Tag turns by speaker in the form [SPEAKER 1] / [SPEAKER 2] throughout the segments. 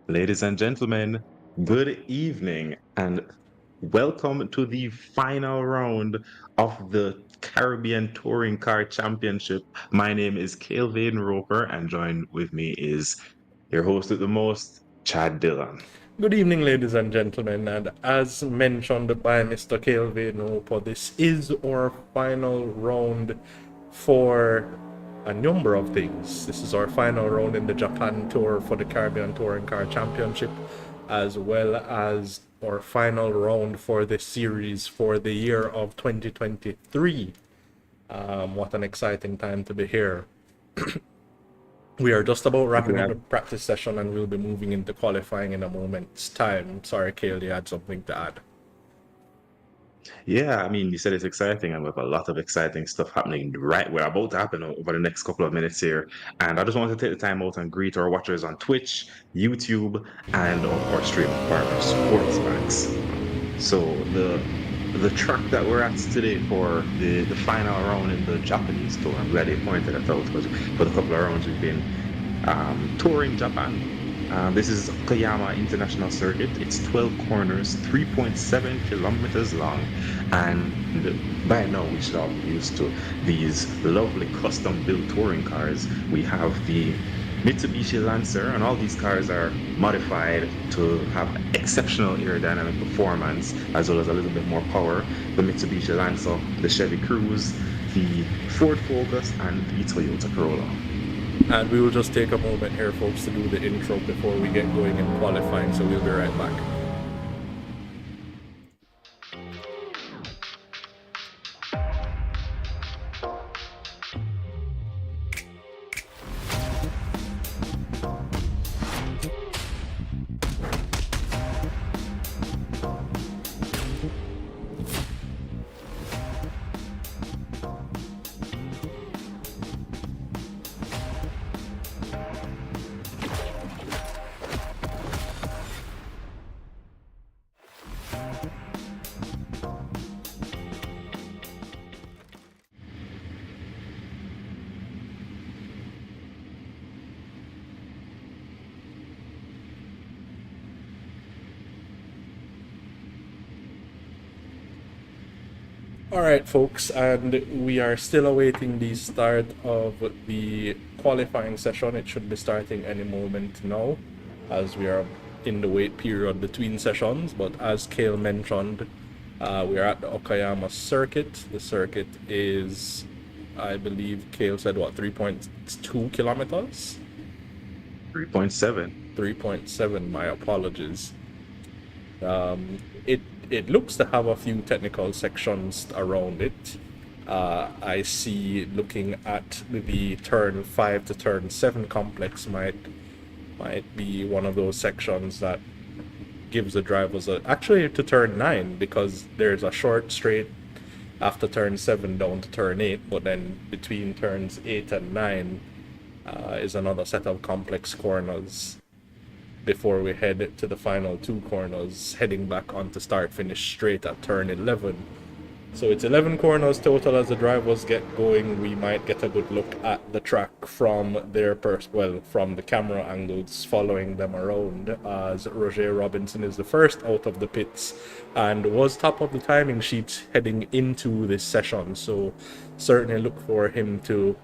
[SPEAKER 1] Ladies and gentlemen, good evening and welcome to the final round of the Caribbean Touring Car Championship. My name is Calvin Roper and joined with me is your host at the most, Chad Dillon.
[SPEAKER 2] Good evening, ladies and gentlemen, and as mentioned by Mr. Kelvin Roper, this is our final round for a number of things. This is our final round in the Japan Tour for the Caribbean Touring Car Championship, as well as our final round for this series for the year of 2023. What an exciting time to be here. We are just about wrapping up the practice session and we'll be moving into qualifying in a moment's time. Sorry, Kale, you had something to add.
[SPEAKER 1] Yeah, I mean, you said it's exciting, and we have a lot of exciting stuff happening right we're about to happen over the next couple of minutes here. And I just wanted to take the time out and greet our watchers on Twitch, YouTube, and our streaming partner, Sportsbacks. So the track that we're at today for the final round in the Japanese tour, I'm glad you pointed that out, because for the couple of rounds we've been touring Japan. This is Okayama International Circuit. It's 12 corners, 3.7 kilometers long, and by now we should all be used to these lovely custom-built touring cars. We have the Mitsubishi Lancer, and all these cars are modified to have exceptional aerodynamic performance as well as a little bit more power. The Mitsubishi Lancer, the Chevy Cruze, the Ford Focus, and the Toyota Corolla.
[SPEAKER 2] And we will just take a moment here, folks, to do the intro before we get going in qualifying, so we'll be right back. Alright, folks, and we are still awaiting the start of the qualifying session. It should be starting any moment now, as we are in the wait period between sessions. But as Kale mentioned, we are at the Okayama circuit. The circuit is, I believe Kale said, what, 3.2 kilometers?
[SPEAKER 1] 3.7.
[SPEAKER 2] 3.7, my apologies. It looks to have a few technical sections around it. I see, looking at the turn 5 to turn 7 complex might be one of those sections that gives the drivers actually to turn 9, because there's a short straight after turn 7 down to turn 8, but then between turns 8 and 9 is another set of complex corners before we head to the final 2 corners, heading back on to start finish straight at turn 11. So it's 11 corners total. As the drivers get going, we might get a good look at the track from their from the camera angles following them around, as Roger Robinson is the first out of the pits and was top of the timing sheet heading into this session. So certainly look for him to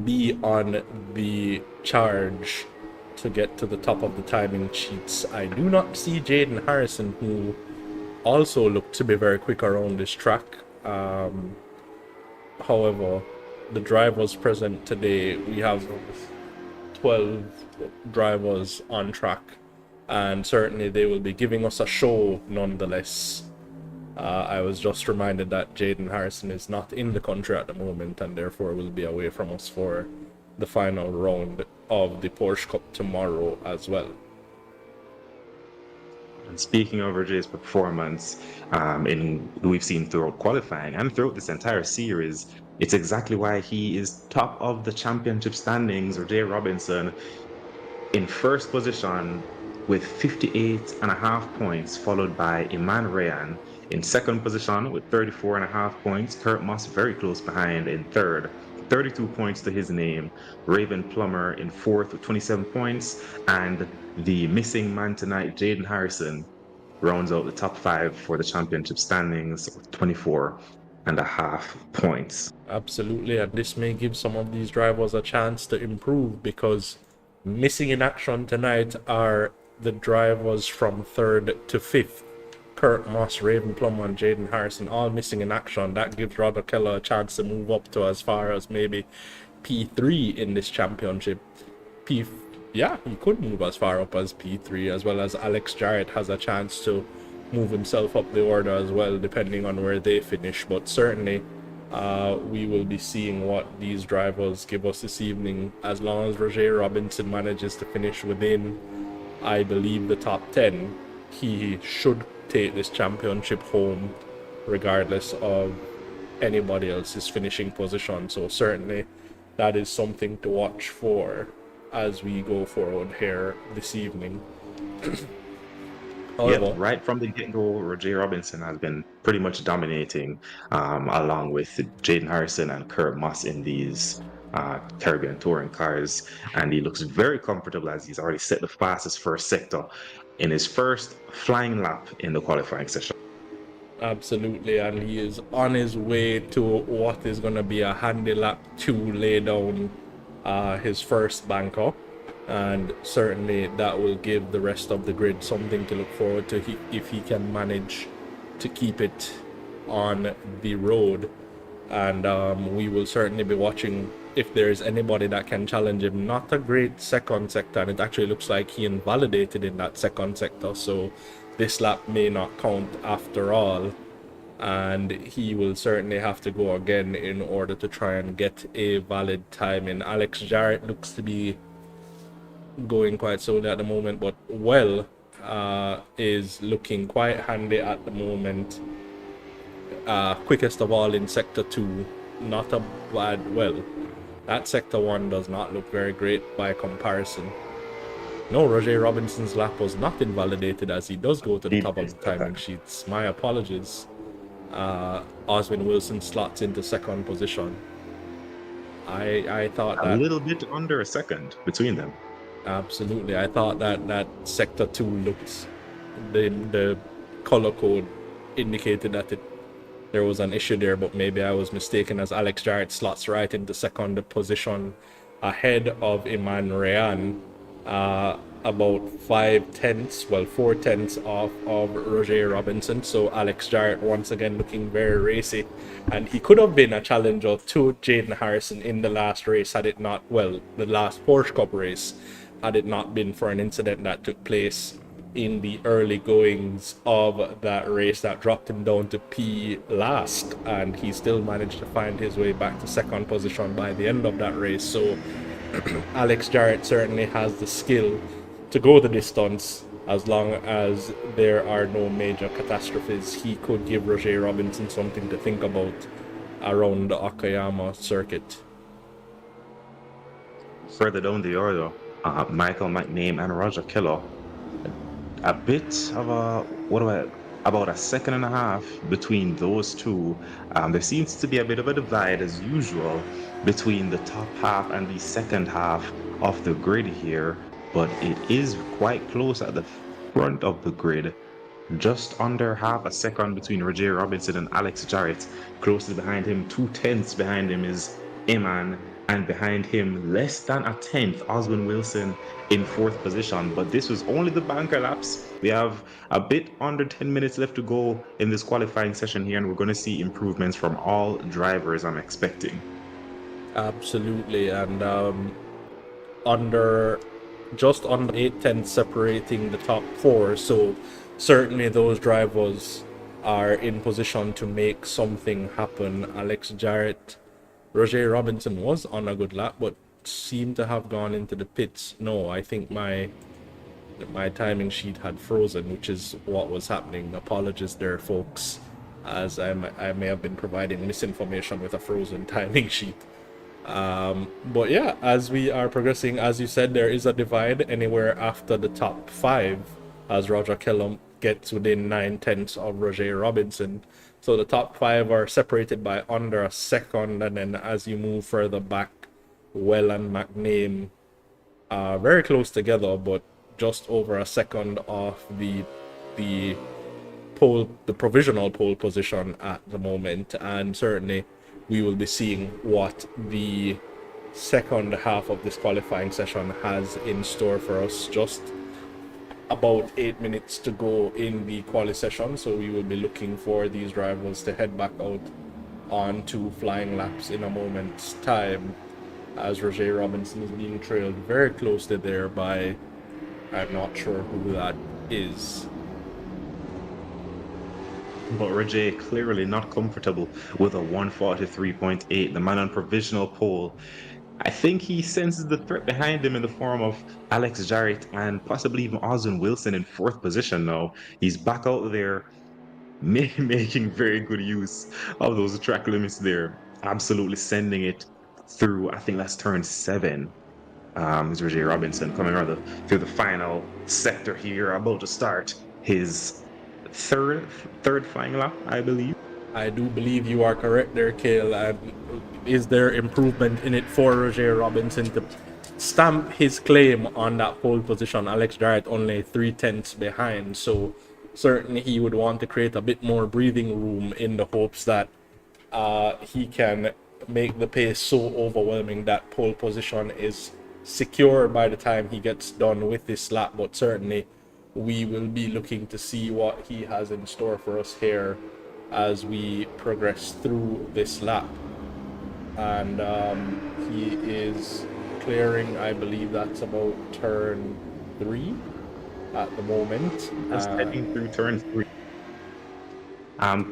[SPEAKER 2] be on the charge to get to the top of the timing sheets. I do not see Jaden Harrison, who also looked to be very quick around this track. However, the drivers present today, we have 12 drivers on track, and certainly they will be giving us a show nonetheless. I was just reminded that Jaden Harrison is not in the country at the moment, and therefore will be away from us for the final round of the Porsche Cup tomorrow as well.
[SPEAKER 1] And speaking of Roger's performance, in we've seen throughout qualifying and throughout this entire series, it's exactly why he is top of the championship standings. Roger Robinson in first position with 58.5 points, followed by Iman Rayan in second position with 34.5 points. Kurt Moss very close behind in third, 32 points to his name. Raven Plummer in fourth with 27 points. And the missing man tonight, Jaden Harrison, rounds out the top five for the championship standings with 24.5 points.
[SPEAKER 2] Absolutely, and this may give some of these drivers a chance to improve, because missing in action tonight are the drivers from third to fifth. Kurt Moss, Raven Plummer, and Jaden Harrison all missing in action. That gives Rod Keller a chance to move up to as far as maybe P3 in this championship. Yeah, he could move as far up as P3, as well as Alex Jarrett has a chance to move himself up the order as well, depending on where they finish. But certainly, we will be seeing what these drivers give us this evening. As long as Roger Robinson manages to finish within, I believe, the top 10, he should take this championship home regardless of anybody else's finishing position. So certainly that is something to watch for as we go forward here this evening.
[SPEAKER 1] Yeah, right from the get-go, Roger Robinson has been pretty much dominating, along with Jaden Harrison and Kurt Moss in these Caribbean touring cars, and he looks very comfortable as he's already set the fastest first sector in his first flying lap in the qualifying session.
[SPEAKER 2] Absolutely, and he is on his way to what is going to be a handy lap to lay down his first banker. And certainly that will give the rest of the grid something to look forward to if he can manage to keep it on the road. And we will certainly be watching if there is anybody that can challenge him. Not a great second sector, and it actually looks like he invalidated in that second sector, so this lap may not count after all, and he will certainly have to go again in order to try and get a valid time in. Alex Jarrett looks to be going quite slowly at the moment, but is looking quite handy at the moment. Quickest of all in sector 2, not a bad, that sector 1 does not look very great by comparison. No, Roger Robinson's lap was not invalidated, as he does go to the top of the timing sheets. My apologies. Oswin Wilson slots into second position. I thought that
[SPEAKER 1] a little bit under a second between them.
[SPEAKER 2] Absolutely. I thought that sector 2 looked, the color code indicated that there was an issue there, but maybe I was mistaken, as Alex Jarrett slots right into second position ahead of Iman Rayan, about 4 tenths off of Roger Robinson. So Alex Jarrett once again looking very racy, and he could have been a challenger to Jaden Harrison in the last race had it not, the last Porsche Cup race, had it not been for an incident that took place in the early goings of that race that dropped him down to P last, and he still managed to find his way back to second position by the end of that race. So Alex Jarrett certainly has the skill to go the distance. As long as there are no major catastrophes, he could give Roger Robinson something to think about around the Okayama circuit.
[SPEAKER 1] Further down the order, Michael McName and Roger Keller, a bit of about a second and a half between those two. There seems to be a bit of a divide, as usual, between the top half and the second half of the grid here, but it is quite close at the front of the grid. Just under half a second between Roger Robinson and Alex Jarrett. Closest behind him, 2 tenths behind him, is Iman, and behind him, less than a tenth, Oswin Wilson in fourth position. But this was only the banker laps. We have a bit under 10 minutes left to go in this qualifying session here, and we're going to see improvements from all drivers, I'm expecting.
[SPEAKER 2] Absolutely, and just under 8 tenths separating the top 4, so certainly those drivers are in position to make something happen. Alex Jarrett, Roger Robinson was on a good lap, but seemed to have gone into the pits. No, I think my my timing sheet had frozen, which is what was happening. Apologies there, folks, as I may have been providing misinformation with a frozen timing sheet. But yeah, as we are progressing, as you said, there is a divide anywhere after the top 5 as Roger Kellum gets within 9/10 of Roger Robinson. So the top 5 are separated by under a second, and then as you move further back, Well and McName are very close together, but just over a second off the provisional pole position at the moment. And certainly we will be seeing what the second half of this qualifying session has in store for us. Just about 8 minutes to go in the quali session, so we will be looking for these drivers to head back out onto flying laps in a moment's time, as Roger Robinson is being trailed very closely there by, I'm not sure who that is.
[SPEAKER 1] But Roger clearly not comfortable with a 143.8, the man on provisional pole. I think he senses the threat behind him in the form of Alex Jarrett and possibly even Oswin Wilson in 4th position now. He's back out there making very good use of those track limits there. Absolutely sending it through, I think that's turn 7. Is Roger Robinson coming around through the final sector here, about to start his third flying lap, I believe.
[SPEAKER 2] I do believe you are correct there, Kale. And is there improvement in it for Roger Robinson to stamp his claim on that pole position? Alex Jarrett only 3/10 behind, so certainly he would want to create a bit more breathing room in the hopes that he can make the pace so overwhelming that pole position is secure by the time he gets done with this lap. But certainly we will be looking to see what he has in store for us here as we progress through this lap. And he is clearing, I believe that's about turn 3 at the moment.
[SPEAKER 1] Just heading through turn 3,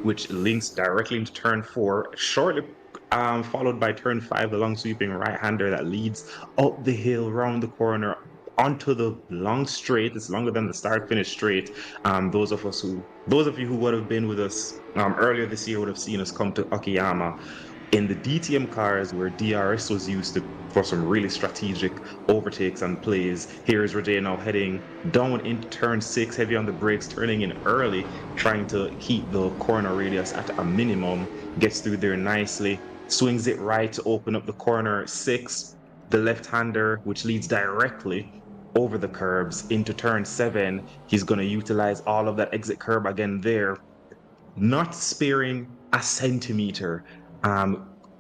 [SPEAKER 1] which links directly into turn 4, shortly followed by turn 5, the long sweeping right-hander that leads up the hill, round the corner, onto the long straight. It's longer than the start-finish straight. Those of you who would have been with us earlier this year would have seen us come to Okayama in the DTM cars, where DRS was used for some really strategic overtakes and plays. Here is Roger now heading down into turn 6, heavy on the brakes, turning in early, trying to keep the corner radius at a minimum. Gets through there nicely, swings it right to open up the corner 6, the left-hander, which leads directly over the curbs into turn 7. He's going to utilize all of that exit curb again there, not sparing a centimeter.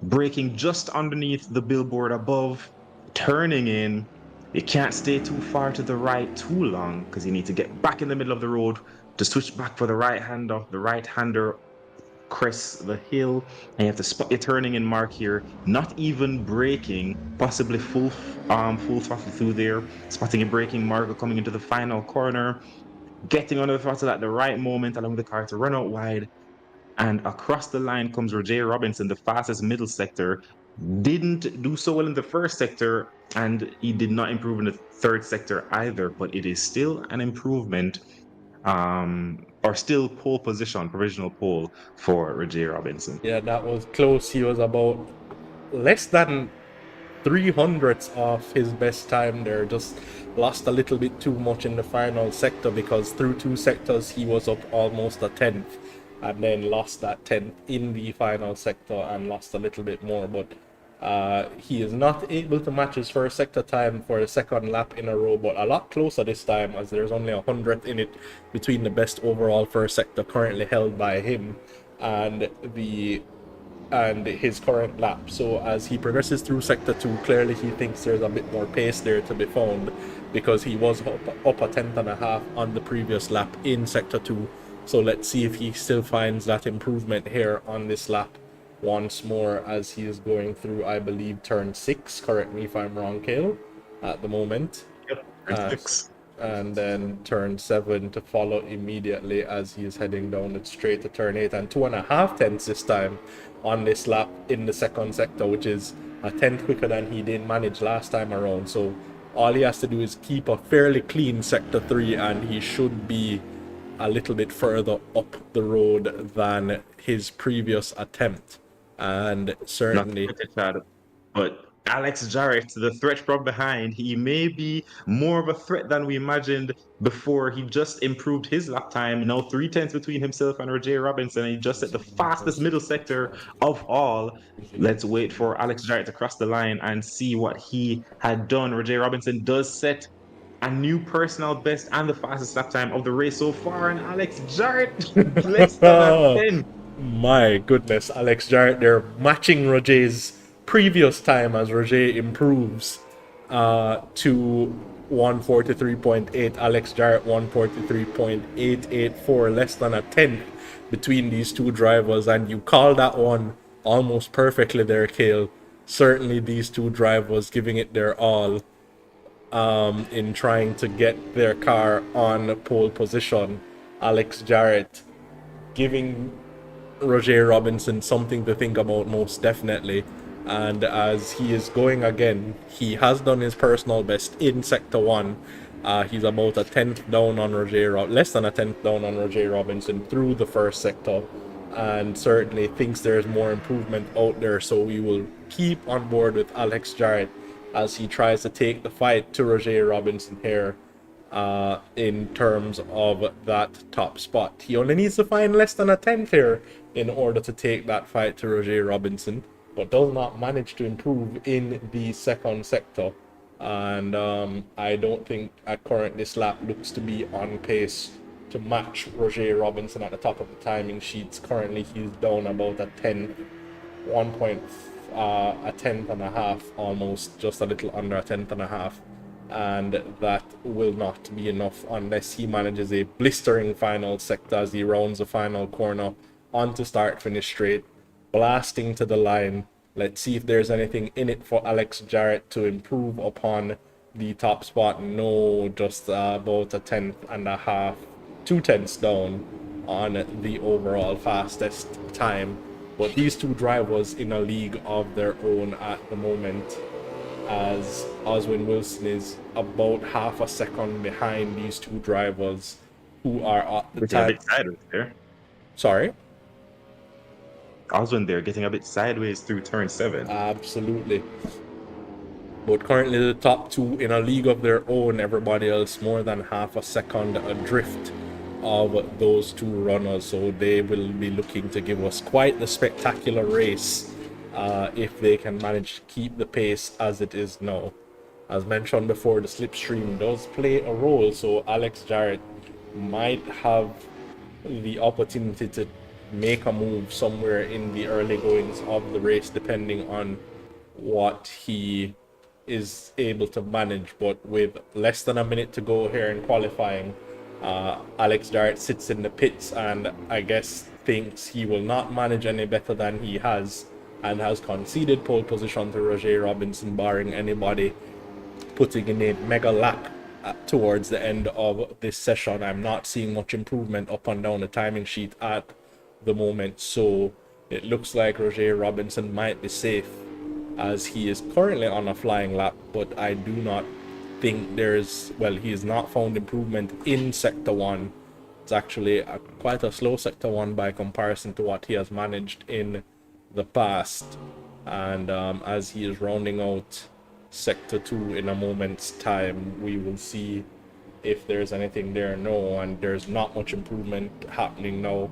[SPEAKER 1] Braking just underneath the billboard above, turning in. You can't stay too far to the right too long, because you need to get back in the middle of the road to switch back for the right-hander. The right-hander crests the hill, and you have to spot your turning in mark here, not even braking, possibly full throttle through there, spotting a braking marker coming into the final corner, getting under the throttle at the right moment, allowing the car to run out wide. And across the line comes Roger Robinson, the fastest middle sector. Didn't do so well in the first sector, and he did not improve in the third sector either, but it is still an improvement, or still pole position, provisional pole for Roger Robinson.
[SPEAKER 2] Yeah, that was close. He was about less than 300ths of his best time there. Just lost a little bit too much in the final sector, because through 2 sectors he was up almost a 10th, and then lost that 10th in the final sector and lost a little bit more. But he is not able to match his first sector time for the second lap in a row, but a lot closer this time, as there's only 100th in it between the best overall first sector currently held by him and his current lap. So as he progresses through sector 2, clearly he thinks there's a bit more pace there to be found, because he was up a 10th and a half on the previous lap in sector 2. So let's see if he still finds that improvement here on this lap once more, as he is going through, I believe, turn 6. Correct me if I'm wrong, Kale, at the moment.
[SPEAKER 1] Yep, turn 6.
[SPEAKER 2] And then turn 7 to follow immediately, as he is heading down it straight to turn 8, and 2.5 tenths this time on this lap in the second sector, which is a 10th quicker than he did manage last time around. So All he has to do is keep a fairly clean Sector 3, and he should be a little bit further up the road than his previous attempt. And
[SPEAKER 1] Not to
[SPEAKER 2] certainly,
[SPEAKER 1] put it, Chad, but Alex Jarrett, the threat from behind, he may be more of a threat than we imagined before. He just improved his lap time. Now 3 tenths between himself and Roger Robinson. He just set the fastest middle sector of all. Let's wait for Alex Jarrett to cross the line and see what he had done. Roger Robinson does set a new personal best and the fastest lap time of the race so far, and Alex Jarrett less than a 10.
[SPEAKER 2] my goodness, Alex Jarrett, they're matching Roger's previous time as Roger improves to 143.8. Alex Jarrett 143.884, less than a tenth between these two drivers. And you call that one almost perfectly there, Kale. Certainly, these two drivers giving it their all in trying to get their car on pole position. Alex Jarrett giving Roger Robinson something to think about, most definitely. And as he is going again, he has done his personal best in Sector 1. He's about a tenth down on less than a tenth down on Roger Robinson through the first sector, and certainly thinks there's more improvement out there. So we will keep on board with Alex Jarrett as he tries to take the fight to Roger Robinson here in terms of that top spot. He only needs to find less than a tenth here in order to take that fight to Roger Robinson, but does not manage to improve in the second sector. And I don't think at current this lap looks to be on pace to match Roger Robinson at the top of the timing sheets. Currently he's down about a tenth and a half, almost just a little under a tenth and a half, and that will not be enough unless he manages a blistering final sector as he rounds the final corner onto start finish straight, blasting to the line. Let's see if there's anything in it for Alex Jarrett to improve upon the top spot. No, just about a tenth and a half, 2 tenths down on the overall fastest time. But these two drivers in a league of their own at the moment, as Oswin Wilson is about half a second behind these two drivers who are at the
[SPEAKER 1] Getting a
[SPEAKER 2] time.
[SPEAKER 1] bit sideways there.
[SPEAKER 2] Sorry?
[SPEAKER 1] Oswin there getting a bit sideways through turn 7.
[SPEAKER 2] Absolutely. But currently the top two in a league of their own, everybody else more than half a second adrift of those two runners. So they will be looking to give us quite the spectacular race if they can manage to keep the pace as it is now. As mentioned before, the slipstream does play a role, so Alex Jarrett might have the opportunity to make a move somewhere in the early goings of the race, depending on what he is able to manage. But with less than a minute to go here in qualifying, Alex Jarrett sits in the pits and I guess thinks he will not manage any better than he has, and has conceded pole position to Roger Robinson, barring anybody putting in a mega lap towards the end of this session. I'm not seeing much improvement up and down the timing sheet at the moment, so it looks like Roger Robinson might be safe as he is currently on a flying lap. But I do not think he has not found improvement in Sector 1. It's actually quite a slow Sector 1 by comparison to what he has managed in the past. And as he is rounding out Sector 2 in a moment's time, we will see if there's anything there. No, and there's not much improvement happening now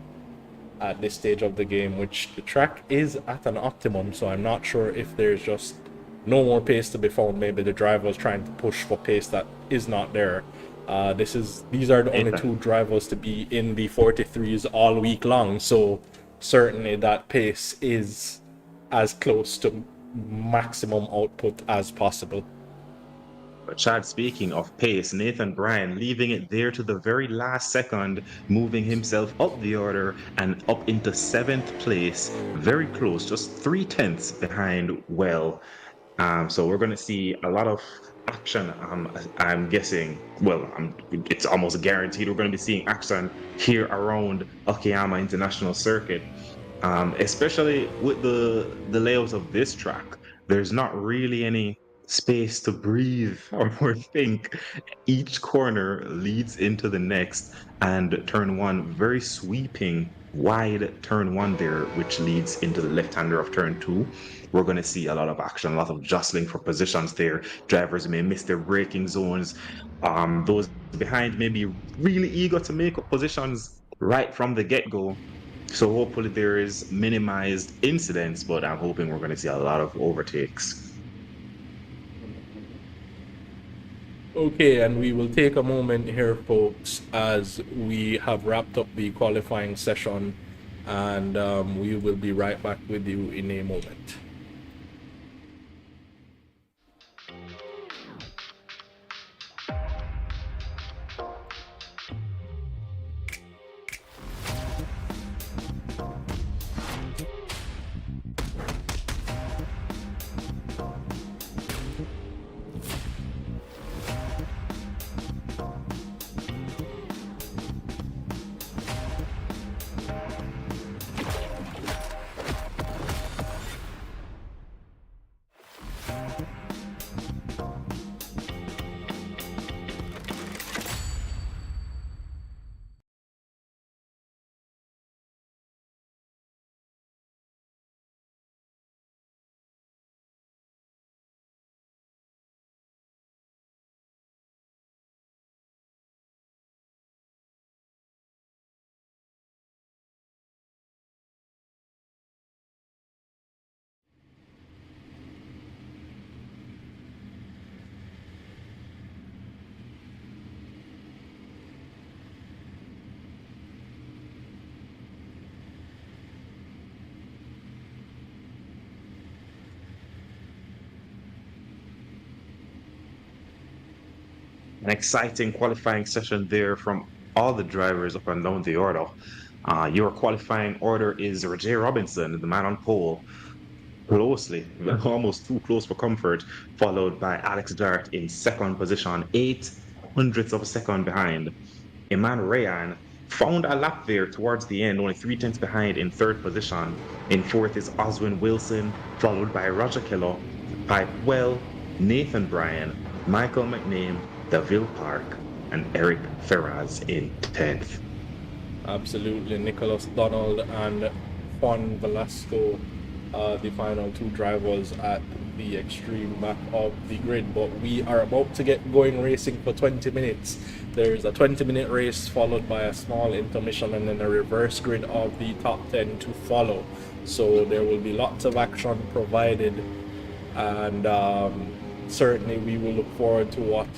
[SPEAKER 2] at this stage of the game, which the track is at an optimum, so I'm not sure if there's just no more pace to be found. Maybe the driver is trying to push for pace that is not there. These are the only two drivers to be in the 43s all week long, so certainly that pace is as close to maximum output as possible.
[SPEAKER 1] But Chad, speaking of pace, Nathan Bryan leaving it there to the very last second, moving himself up the order and up into 7th place, very close, just 3 tenths behind Well. So we're going to see a lot of action. I'm guessing, it's almost guaranteed we're going to be seeing action here around Okayama International Circuit, especially with the layout of this track. There's not really any space to breathe or think. Each corner leads into the next, and turn one, very sweeping, wide turn one there, which leads into the left hander of turn two. We're going to see a lot of action, a lot of jostling for positions there. Drivers may miss their braking zones. Those behind may be really eager to make up positions right from the get go. So hopefully there is minimized incidents, but I'm hoping we're going to see a lot of overtakes.
[SPEAKER 2] Okay, and we will take a moment here, folks, as we have wrapped up the qualifying session, and we will be right back with you in a moment.
[SPEAKER 1] An exciting qualifying session there from all the drivers up and down the order. Your qualifying order is Roger Robinson, the man on pole, closely, almost too close for comfort, followed by Alex Dart in second position, 8 hundredths of a second behind. Iman Rayan found a lap there towards the end, only 3 tenths behind in third position. In fourth is Oswin Wilson, followed by Roger Kello, Pipe Well, Nathan Bryan, Michael McName, Davil Park, and Eric Ferraz in 10th.
[SPEAKER 2] Absolutely, Nicholas Donald and Juan Velasco, the final two drivers at the extreme back of the grid. But we are about to get going racing for 20 minutes. There's a 20-minute race followed by a small intermission and then a reverse grid of the top 10 to follow. So there will be lots of action provided, and certainly we will look forward to what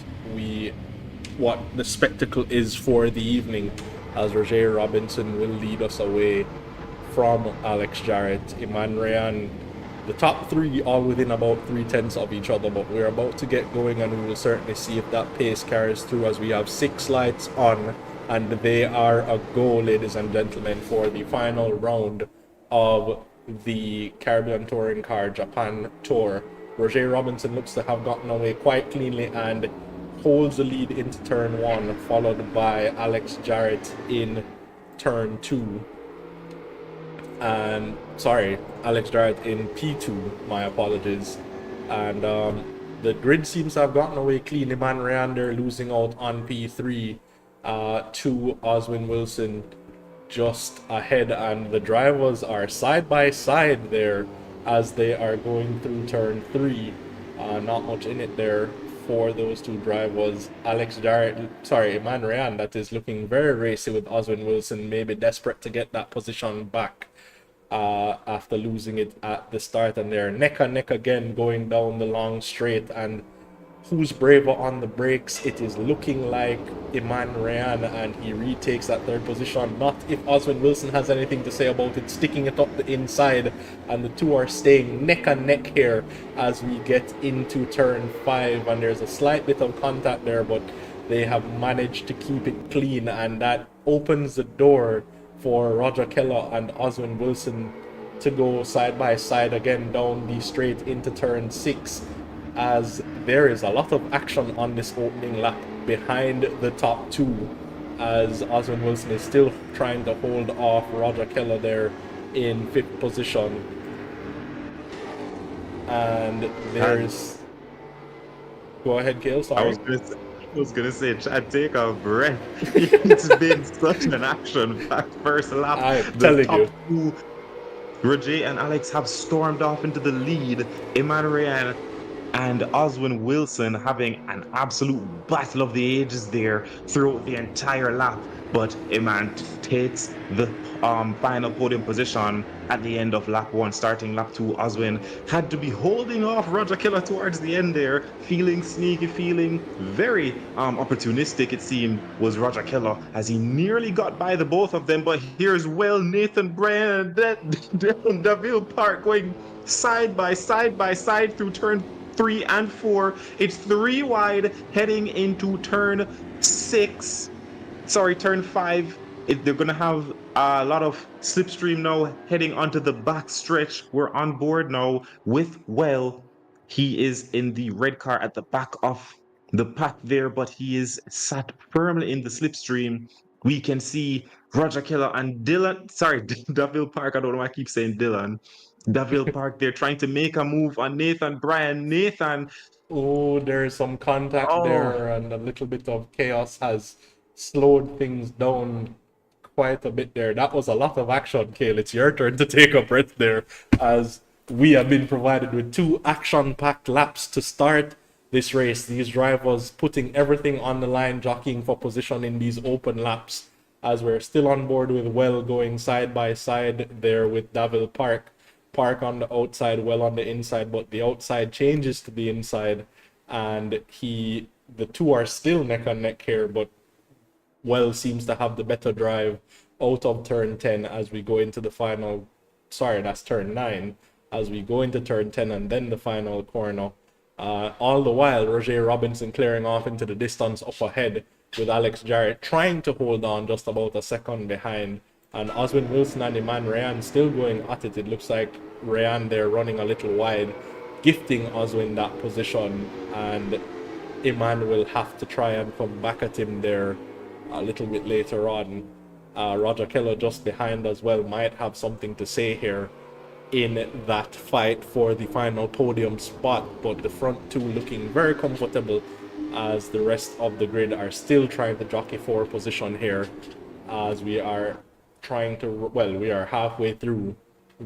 [SPEAKER 2] the spectacle is for the evening, as Roger Robinson will lead us away from Alex Jarrett, Iman Rayan, the top three all within about 3 tenths of each other. But we're about to get going, and we will certainly see if that pace carries through, as we have 6 lights on, and they are a go, ladies and gentlemen, for the final round of the Caribbean Touring Car Japan Tour. Roger Robinson looks to have gotten away quite cleanly and holds the lead into turn 1, followed by Alex Jarrett in turn 2. And Alex Jarrett in P2, my apologies. And the grid seems to have gotten away cleanly. Man Rayander losing out on P3 to Oswin Wilson just ahead, and the drivers are side by side there as they are going through turn 3. Not much in it there for those two drivers. Iman Rayan, that is looking very racy with Oswin Wilson, maybe desperate to get that position back after losing it at the start, and they're neck and neck again going down the long straight. And who's braver on the brakes? It is looking like Iman Rayan, and he retakes that third position. Not if Oswin Wilson has anything to say about it, sticking it up the inside, and the two are staying neck and neck here as we get into turn 5, and there's a slight bit of contact there, but they have managed to keep it clean, and that opens the door for Roger Keller and Oswin Wilson to go side by side again down the straight into turn 6, as there is a lot of action on this opening lap behind the top two, as Oswin Wilson is still trying to hold off Roger Keller there in 5th position. And there's Go ahead, Kale.
[SPEAKER 1] I
[SPEAKER 2] Sorry.
[SPEAKER 1] was gonna say, I was gonna say, Chad, take a breath. It's been such an action-packed first lap.
[SPEAKER 2] I'm
[SPEAKER 1] The
[SPEAKER 2] telling
[SPEAKER 1] top
[SPEAKER 2] you.
[SPEAKER 1] two, Roger and Alex, have stormed off into the lead. Emmanuel and Oswin Wilson having an absolute battle of the ages there throughout the entire lap. But Eman takes the final podium position at the end of lap one, starting lap two. Oswin had to be holding off Roger Killer towards the end there, feeling sneaky, feeling very opportunistic, it seemed, was Roger Killer as he nearly got by the both of them. But here's Nathan Bryan and Deville Park going side by side through turn 3 and 4. It's 3 wide heading into turn 6. Sorry, turn 5. They're going to have a lot of slipstream now heading onto the back stretch. We're on board now with He is in the red car at the back of the pack there, but he is sat firmly in the slipstream. We can see Roger Keller and Dylan, sorry, Daville Park. I don't know why I keep saying Dylan. Daville Park, they're trying to make a move on Nathan Bryan. Nathan,
[SPEAKER 2] Oh, there's some contact
[SPEAKER 1] oh,
[SPEAKER 2] there, and a little bit of chaos has slowed things down quite a bit there. That was a lot of action, Kale. It's your turn to take a breath there, as we have been provided with two action-packed laps to start this race. These drivers putting everything on the line, jockeying for position in these open laps, as we're still on board with going side by side there with Davil Park. Park on the outside, on the inside, but the outside changes to the inside, and the two are still neck and neck here, but seems to have the better drive out of turn 10 as we go into the final. Sorry, that's turn 9 as we go into turn 10 and then the final corner. All the while, Roger Robinson clearing off into the distance up ahead with Alex Jarrett trying to hold on just about a second behind. And Oswin Wilson and Iman Rayan still going at it. It looks like Rayan there running a little wide, gifting Oswin that position. And Iman will have to try and come back at him there a little bit later on. Roger Keller just behind as well might have something to say here in that fight for the final podium spot, but the front two looking very comfortable as the rest of the grid are still trying to jockey for position here as we are we are halfway through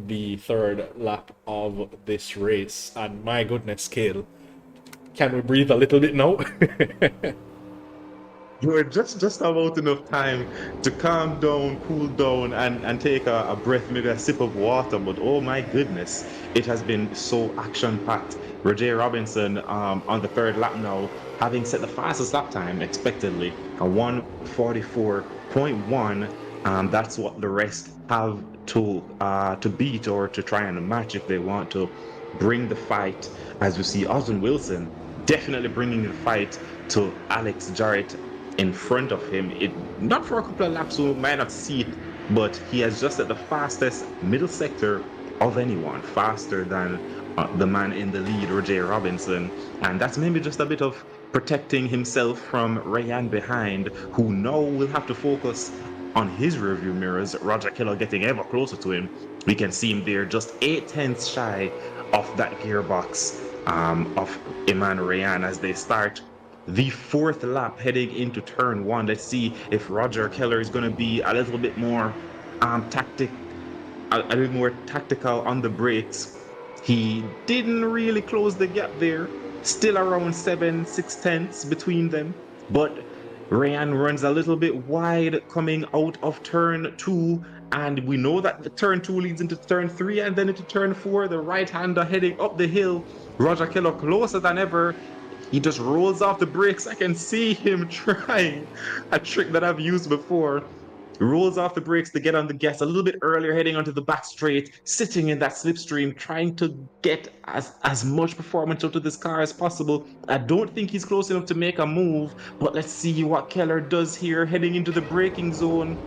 [SPEAKER 2] the third lap of this race. And my goodness, Kale, can we breathe a little bit now?
[SPEAKER 1] you were just about enough time to calm down, cool down, and take a breath, maybe a sip of water. But oh my goodness, it has been so action-packed. Roger Robinson on the third lap now, having set the fastest lap time expectedly, a 1:44.1. That's what the rest have to beat or to try and match if they want to bring the fight. As you see, Oswin Wilson definitely bringing the fight to Alex Jarrett in front of him. It not for a couple of laps, so we might not see it, but he has just at the fastest middle sector of anyone, faster than the man in the lead, Roger Robinson, and that's maybe just a bit of protecting himself from Rayan behind, who now will have to focus on his rearview mirrors. Roger Keller getting ever closer to him. We can see him there just 8/10 shy of that gearbox of Iman Rayan as they start the fourth lap heading into turn 1. Let's see if Roger Keller is going to be a little bit more a little more tactical on the brakes. He didn't really close the gap there, still around 7/6 between them, but Rayan runs a little bit wide coming out of turn 2, and we know that the turn 2 leads into turn 3 and then into turn 4. The right-hander heading up the hill. Roger Keller closer than ever. He just rolls off the brakes. I can see him trying a trick that I've used before. Rolls off the brakes to get on the gas a little bit earlier, heading onto the back straight, sitting in that slipstream, trying to get as much performance out of this car as possible. I don't think he's close enough to make a move, but let's see what Keller does here, heading into the braking zone.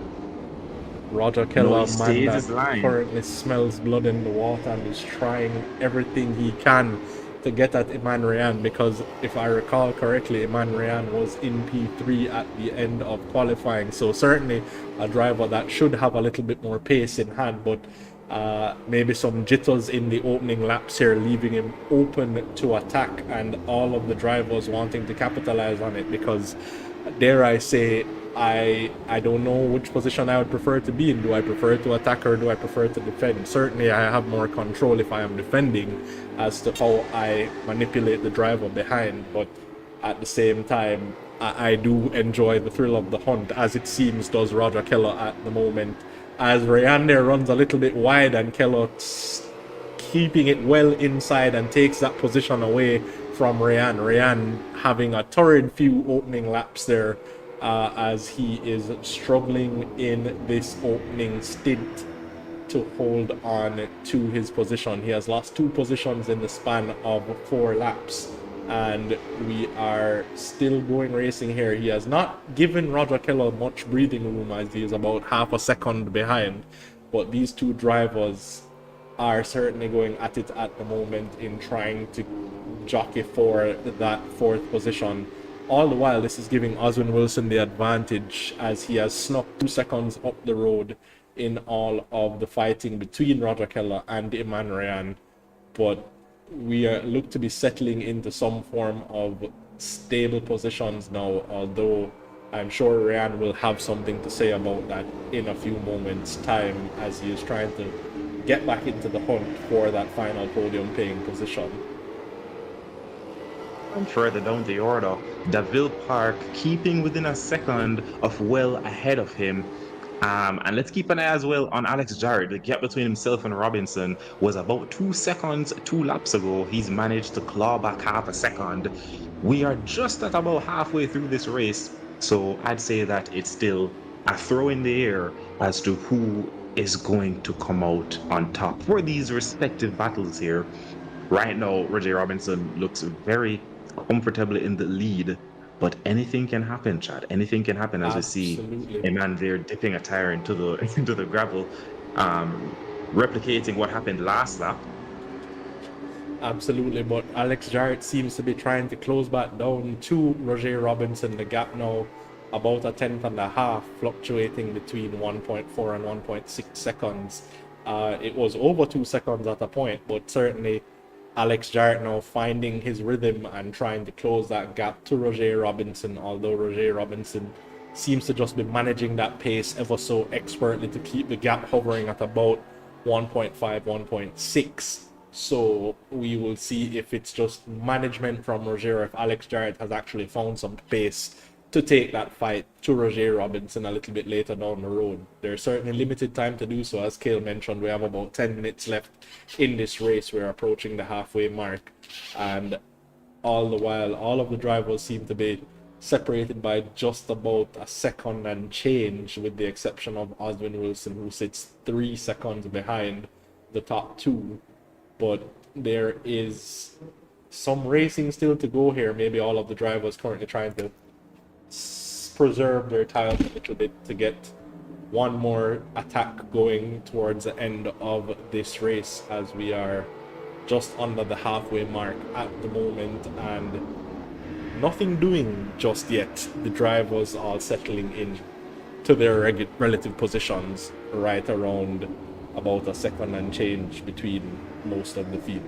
[SPEAKER 2] Roger
[SPEAKER 1] No,
[SPEAKER 2] Keller,
[SPEAKER 1] he
[SPEAKER 2] man
[SPEAKER 1] stays
[SPEAKER 2] that
[SPEAKER 1] his line.
[SPEAKER 2] currently smells blood in the water and is trying everything he can to get at Iman Rayan, because if I recall correctly, Iman Rayan was in P3 at the end of qualifying. So certainly a driver that should have a little bit more pace in hand, but maybe some jitters in the opening laps here, leaving him open to attack, and all of the drivers wanting to capitalize on it, because dare I say, I don't know which position I would prefer to be in. Do I prefer to attack or do I prefer to defend? Certainly I have more control if I am defending as to how I manipulate the driver behind, but at the same time I do enjoy the thrill of the hunt, as it seems does Roger Keller at the moment, as Rayan there runs a little bit wide and Keller keeping it well inside and takes that position away from Rayan. Rayan having a torrid few opening laps there, as he is struggling in this opening stint to hold on to his position. He has lost 2 positions in the span of 4 laps, and we are still going racing here. He has not given Roger Keller much breathing room, as he is about half a second behind, but these 2 drivers are certainly going at it at the moment in trying to jockey for that 4th position. All the while, this is giving Oswin Wilson the advantage, as he has snuck 2 seconds up the road in all of the fighting between Roger Keller and Iman Rayan. But we look to be settling into some form of stable positions now, although I'm sure Rayan will have something to say about that in a few moments' time, as he is trying to get back into the hunt for that final podium paying position.
[SPEAKER 1] And further down the order, Daville Park keeping within a second of well ahead of him. And let's keep an eye as well on Alex Jarrett. The gap between himself and Robinson was about 2 seconds 2 laps ago. He's managed to claw back half a second. We are just at about halfway through this race, so I'd say that it's still a throw in the air as to who is going to come out on top for these respective battles here. Right now, Roger Robinson looks very comfortably in the lead, but anything can happen, Chad. Anything can happen, as
[SPEAKER 2] Absolutely.
[SPEAKER 1] we see a man there dipping a tire into the into the gravel, replicating what happened last lap.
[SPEAKER 2] Absolutely, but Alex Jarrett seems to be trying to close back down to Roger Robinson. The gap now about a 10.5, fluctuating between 1.4 and 1.6 seconds. It was over 2 seconds at a point, but certainly Alex Jarrett now finding his rhythm and trying to close that gap to Roger Robinson, although Roger Robinson seems to just be managing that pace ever so expertly to keep the gap hovering at about 1.5, 1.6. So we will see if it's just management from Roger, or if Alex Jarrett has actually found some pace to take that fight to Roger Robinson a little bit later down the road. There's certainly limited time to do so. As Cale mentioned, we have about 10 minutes left in this race. We're approaching the halfway mark, and all the while, all of the drivers seem to be separated by just about a second and change, with the exception of Oswin Wilson, who sits 3 seconds behind the top 2. But there is some racing still to go here. Maybe all of the drivers currently trying to preserve their tires a little bit to get one more attack going towards the end of this race, as we are just under the halfway mark at the moment and nothing doing just yet. The drivers are settling in to their relative positions, right around about a second and change between most of the field.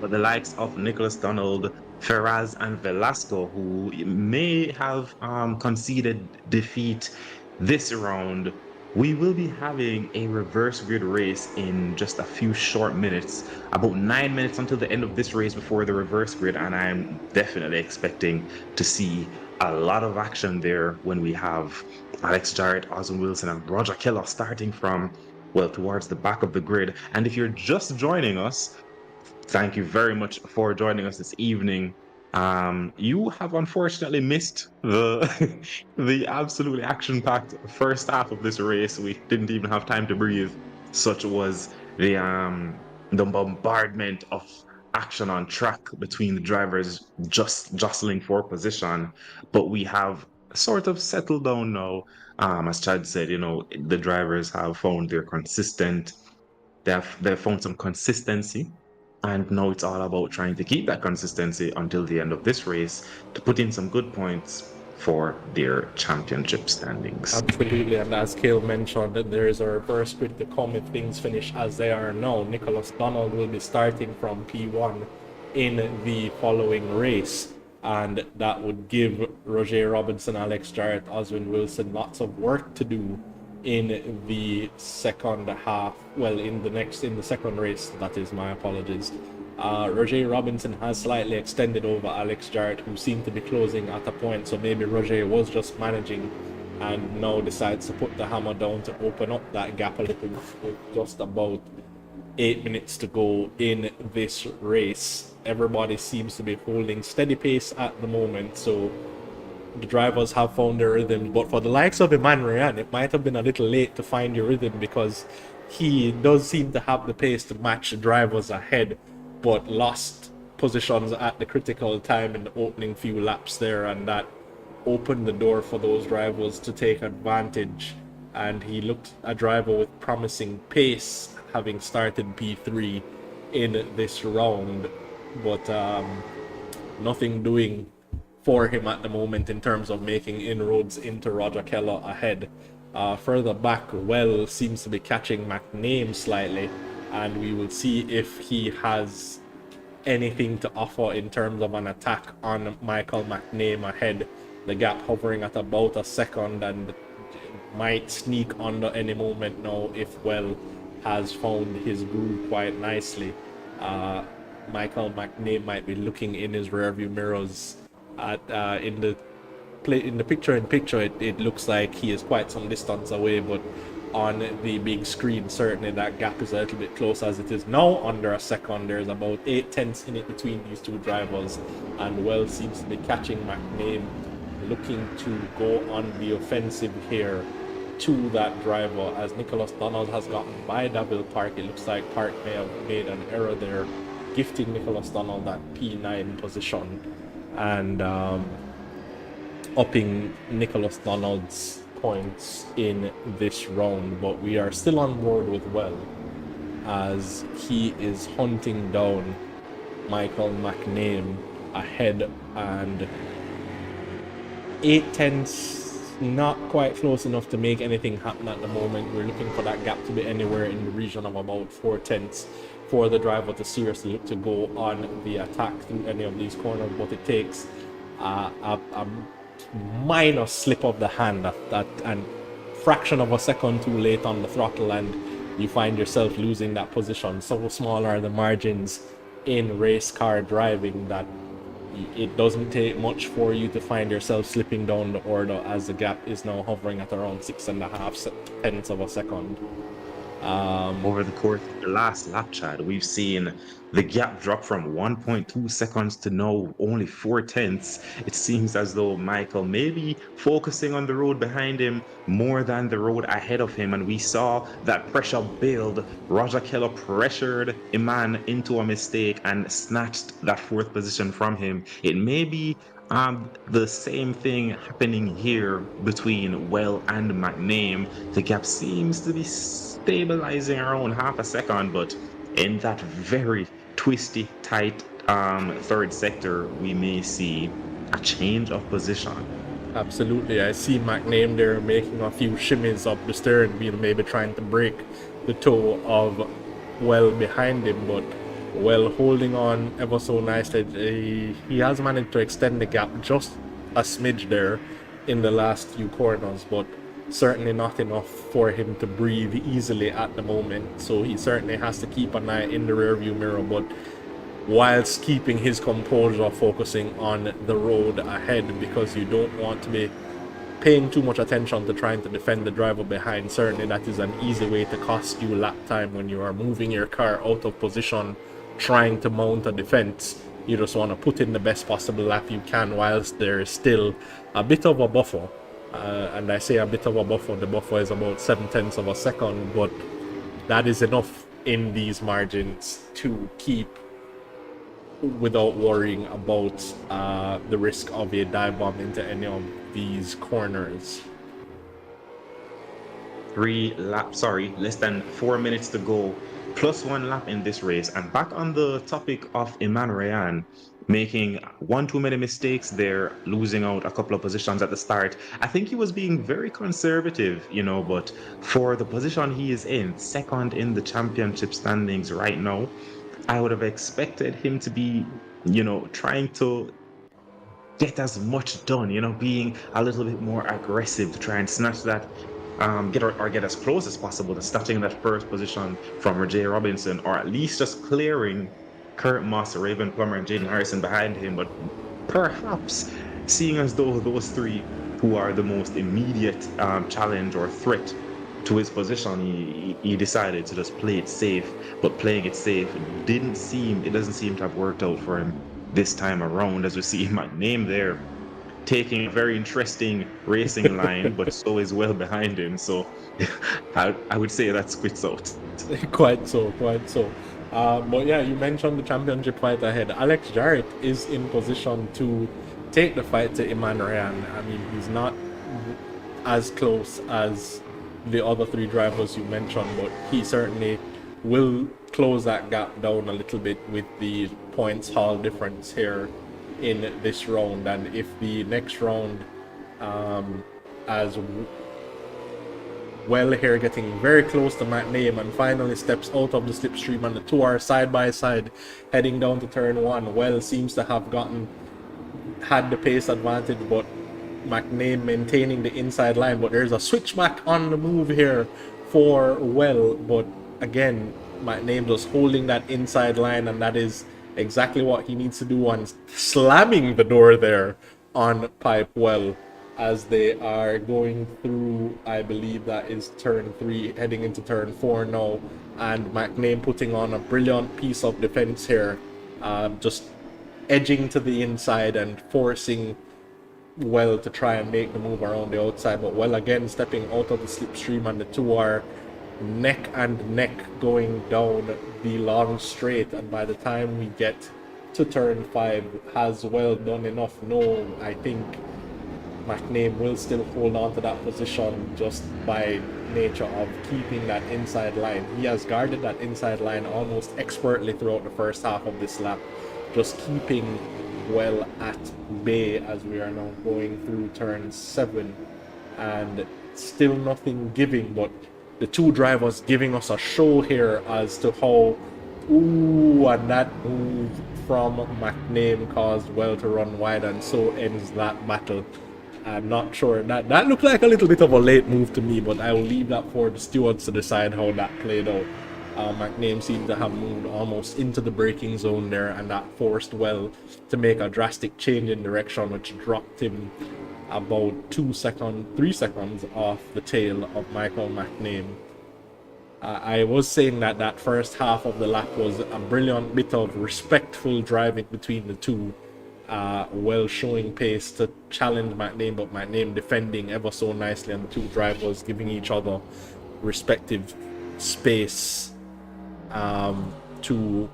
[SPEAKER 1] But the likes of Nicholas Donald, Ferraz, and Velasco, who may have conceded defeat this round, we will be having a reverse grid race in just a few short minutes, about 9 minutes until the end of this race before the reverse grid, and I'm definitely expecting to see a lot of action there when we have Alex Jarrett, Oswin Wilson, and Roger Keller starting from, well, towards the back of the grid. And if you're just joining us, thank you very much for joining us this evening. You have unfortunately missed the the absolutely action-packed first half of this race. We didn't even have time to breathe. Such was the bombardment of action on track between the drivers just jostling for position. But we have sort of settled down now. As Chad said, the drivers have found their they've found some consistency And now it's all about trying to keep that consistency until the end of this race to put in some good points for their championship standings.
[SPEAKER 2] Absolutely, and as Kale mentioned, that there is a reverse grid to come if things finish as they are now. Nicholas Donald will be starting from P1 in the following race, and that would give Roger Robinson, Alex Jarrett, Oswin Wilson lots of work to do in the second half. Well, in the second race, that is, my apologies. Roger Robinson has slightly extended over Alex Jarrett, who seemed to be closing at a point, so maybe Roger was just managing and now decides to put the hammer down to open up that gap a little with just about 8 minutes to go in this race. Everybody seems to be holding steady pace at the moment, so the drivers have found their rhythm. But for the likes of Eman Ryan, it might have been a little late to find your rhythm, because he does seem to have the pace to match the drivers ahead, but lost positions at the critical time in the opening few laps there, and that opened the door for those drivers to take advantage. And he looked a driver with promising pace, having started P3 in this round, but nothing doing for him at the moment in terms of making inroads into Roger Keller ahead. Further back, Well seems to be catching McName slightly, and we will see if he has anything to offer in terms of an attack on Michael McName ahead. The gap hovering at about a second and might sneak under any moment now if Well has found his groove quite nicely. Michael McName might be looking in his rearview mirrors at in the picture it looks like he is quite some distance away, but on the big screen certainly that gap is a little bit close as it is now under a second. There's about 8/10 in it between these two drivers, and Well seems to be catching McName, looking to go on the offensive here to that driver as Nicholas Donald has gotten by Davil Park. It looks like Park may have made an error there, gifting Nicholas Donald that P9 position and upping Nicholas Donald's points in this round. But we are still on board with Well as he is hunting down Michael McName ahead, and 8/10 not quite close enough to make anything happen at the moment. We're looking for that gap to be anywhere in the region of about 4/10 for the driver to seriously look to go on the attack through any of these corners, but it takes a minor slip of the hand and fraction of a second too late on the throttle, and you find yourself losing that position. So small are the margins in race car driving that it doesn't take much for you to find yourself slipping down the order, as the gap is now hovering at around 6.5 tenths of a second.
[SPEAKER 1] Over the course of the last lap, Chad, we've seen the gap drop from 1.2 seconds to now only 4/10. It seems as though Michael may be focusing on the road behind him more than the road ahead of him, and we saw that pressure build. Roger Keller pressured Iman into a mistake and snatched that fourth position from him. It may be the same thing happening here between Well and McName. The gap seems to be stabilizing around half a second, but in that very twisty, tight third sector, we may see a change of position.
[SPEAKER 2] Absolutely, I see McName there making a few shimmies up the steering wheel, maybe trying to break the toe of Well behind him, but Well holding on ever so nicely. He has managed to extend the gap just a smidge there in the last few corners, but certainly not enough for him to breathe easily at the moment. So he certainly has to keep an eye in the rearview mirror, but whilst keeping his composure, focusing on the road ahead, because you don't want to be paying too much attention to trying to defend the driver behind. Certainly that is an easy way to cost you lap time when you are moving your car out of position trying to mount a defense. You just want to put in the best possible lap you can whilst there is still a bit of a buffer. And I say a bit of a buffer, the buffer is about 7/10 of a second, but that is enough in these margins to keep without worrying about the risk of a dive bomb into any of these corners.
[SPEAKER 1] Less than 4 minutes to go plus 1 lap in this race. And back on the topic of Immerse making one too many mistakes there, losing out a couple of positions at the start. I think he was being very conservative, but for the position he is in, second in the championship standings right now, I would have expected him to be, trying to get as much done, being a little bit more aggressive to try and snatch that, get as close as possible to snatching that first position from J. Robinson, or at least just clearing Kurt Moss, Raven Plummer, and Jaden Harrison behind him. But perhaps seeing as though those three who are the most immediate challenge or threat to his position, he decided to just play it safe. But playing it safe doesn't seem to have worked out for him this time around, as we see my name there taking a very interesting racing line, but so is well behind him. So I would say that quits out.
[SPEAKER 2] Quite so. But yeah, you mentioned the championship fight ahead. Alex Jarrett is in position to take the fight to Immerse. I mean, he's not as close as the other three drivers you mentioned, but he certainly will close that gap down a little bit with the points haul difference here in this round. And if the next round as well here, getting very close to McName and finally steps out of the slipstream, and the two are side by side heading down to turn one. Well seems to have had the pace advantage, but McName maintaining the inside line. But there's a switchback on the move here for Well, but again, McName just holding that inside line, and that is exactly what he needs to do, and slamming the door there on Pipe Well as they are going through, I believe that is turn 3, heading into turn 4 now, and McName putting on a brilliant piece of defense here, just edging to the inside and forcing Well to try and make the move around the outside. But Well again stepping out of the slipstream, and the two are neck and neck going down the long straight. And by the time we get to turn 5, has Well done enough? No, I think McName will still hold on to that position just by nature of keeping that inside line. He has guarded that inside line almost expertly throughout the first half of this lap, just keeping Well at bay as we are now going through turn 7, and still nothing giving. But the two drivers giving us a show here as to how, and that move from McName caused Well to run wide, and so ends that battle. I'm not sure, that looked like a little bit of a late move to me, but I will leave that for the stewards to decide how that played out. McName seemed to have moved almost into the braking zone there, and that forced Well to make a drastic change in direction, which dropped him about 3 seconds off the tail of Michael McName. I was saying that first half of the lap was a brilliant bit of respectful driving between the two. Well showing pace to challenge McName, but McName defending ever so nicely, and the two drivers giving each other respective space to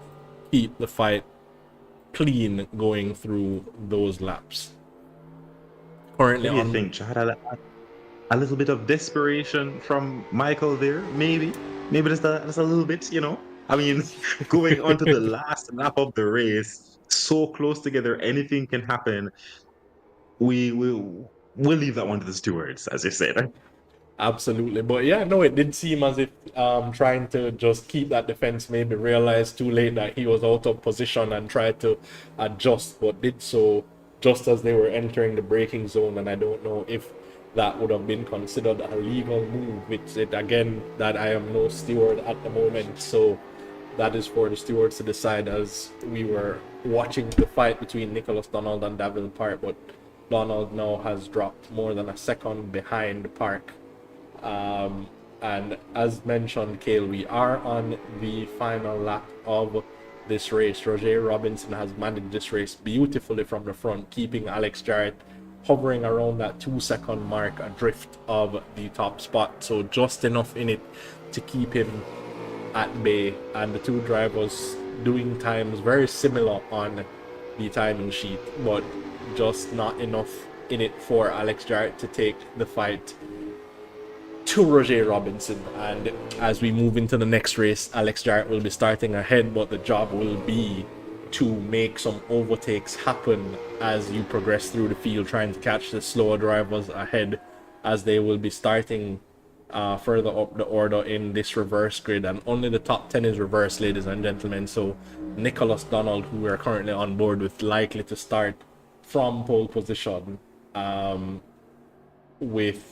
[SPEAKER 2] keep the fight clean going through those laps. Currently,
[SPEAKER 1] what do you think, Chad? A little bit of desperation from Michael there, maybe just a little bit, I mean, going on to the last lap of the race, so close together, anything can happen. We'll leave that one to the stewards, as you said.
[SPEAKER 2] Absolutely. But yeah, no, it did seem as if trying to just keep that defense, maybe realized too late that he was out of position and tried to adjust, but did so just as they were entering the braking zone. And I don't know if that would have been considered a legal move. It's again that I am no steward at the moment, so that is for the stewards to decide, as we were watching the fight between Nicholas Donald and Davil Park. But Donald now has dropped more than a second behind Park. And as mentioned, Cale, we are on the final lap of this race. Roger Robinson has managed this race beautifully from the front, keeping Alex Jarrett hovering around that 2-second mark adrift of the top spot. So just enough in it to keep him at bay, and the two drivers doing times very similar on the timing sheet, but just not enough in it for Alex Jarrett to take the fight to Roger Robinson. And as we move into the next race, Alex Jarrett will be starting ahead, but the job will be to make some overtakes happen as you progress through the field, trying to catch the slower drivers ahead, as they will be starting further up the order in this reverse grid, and only the top 10 is reverse, ladies and gentlemen. So Nicholas Donald, who we are currently on board with, likely to start from pole position, with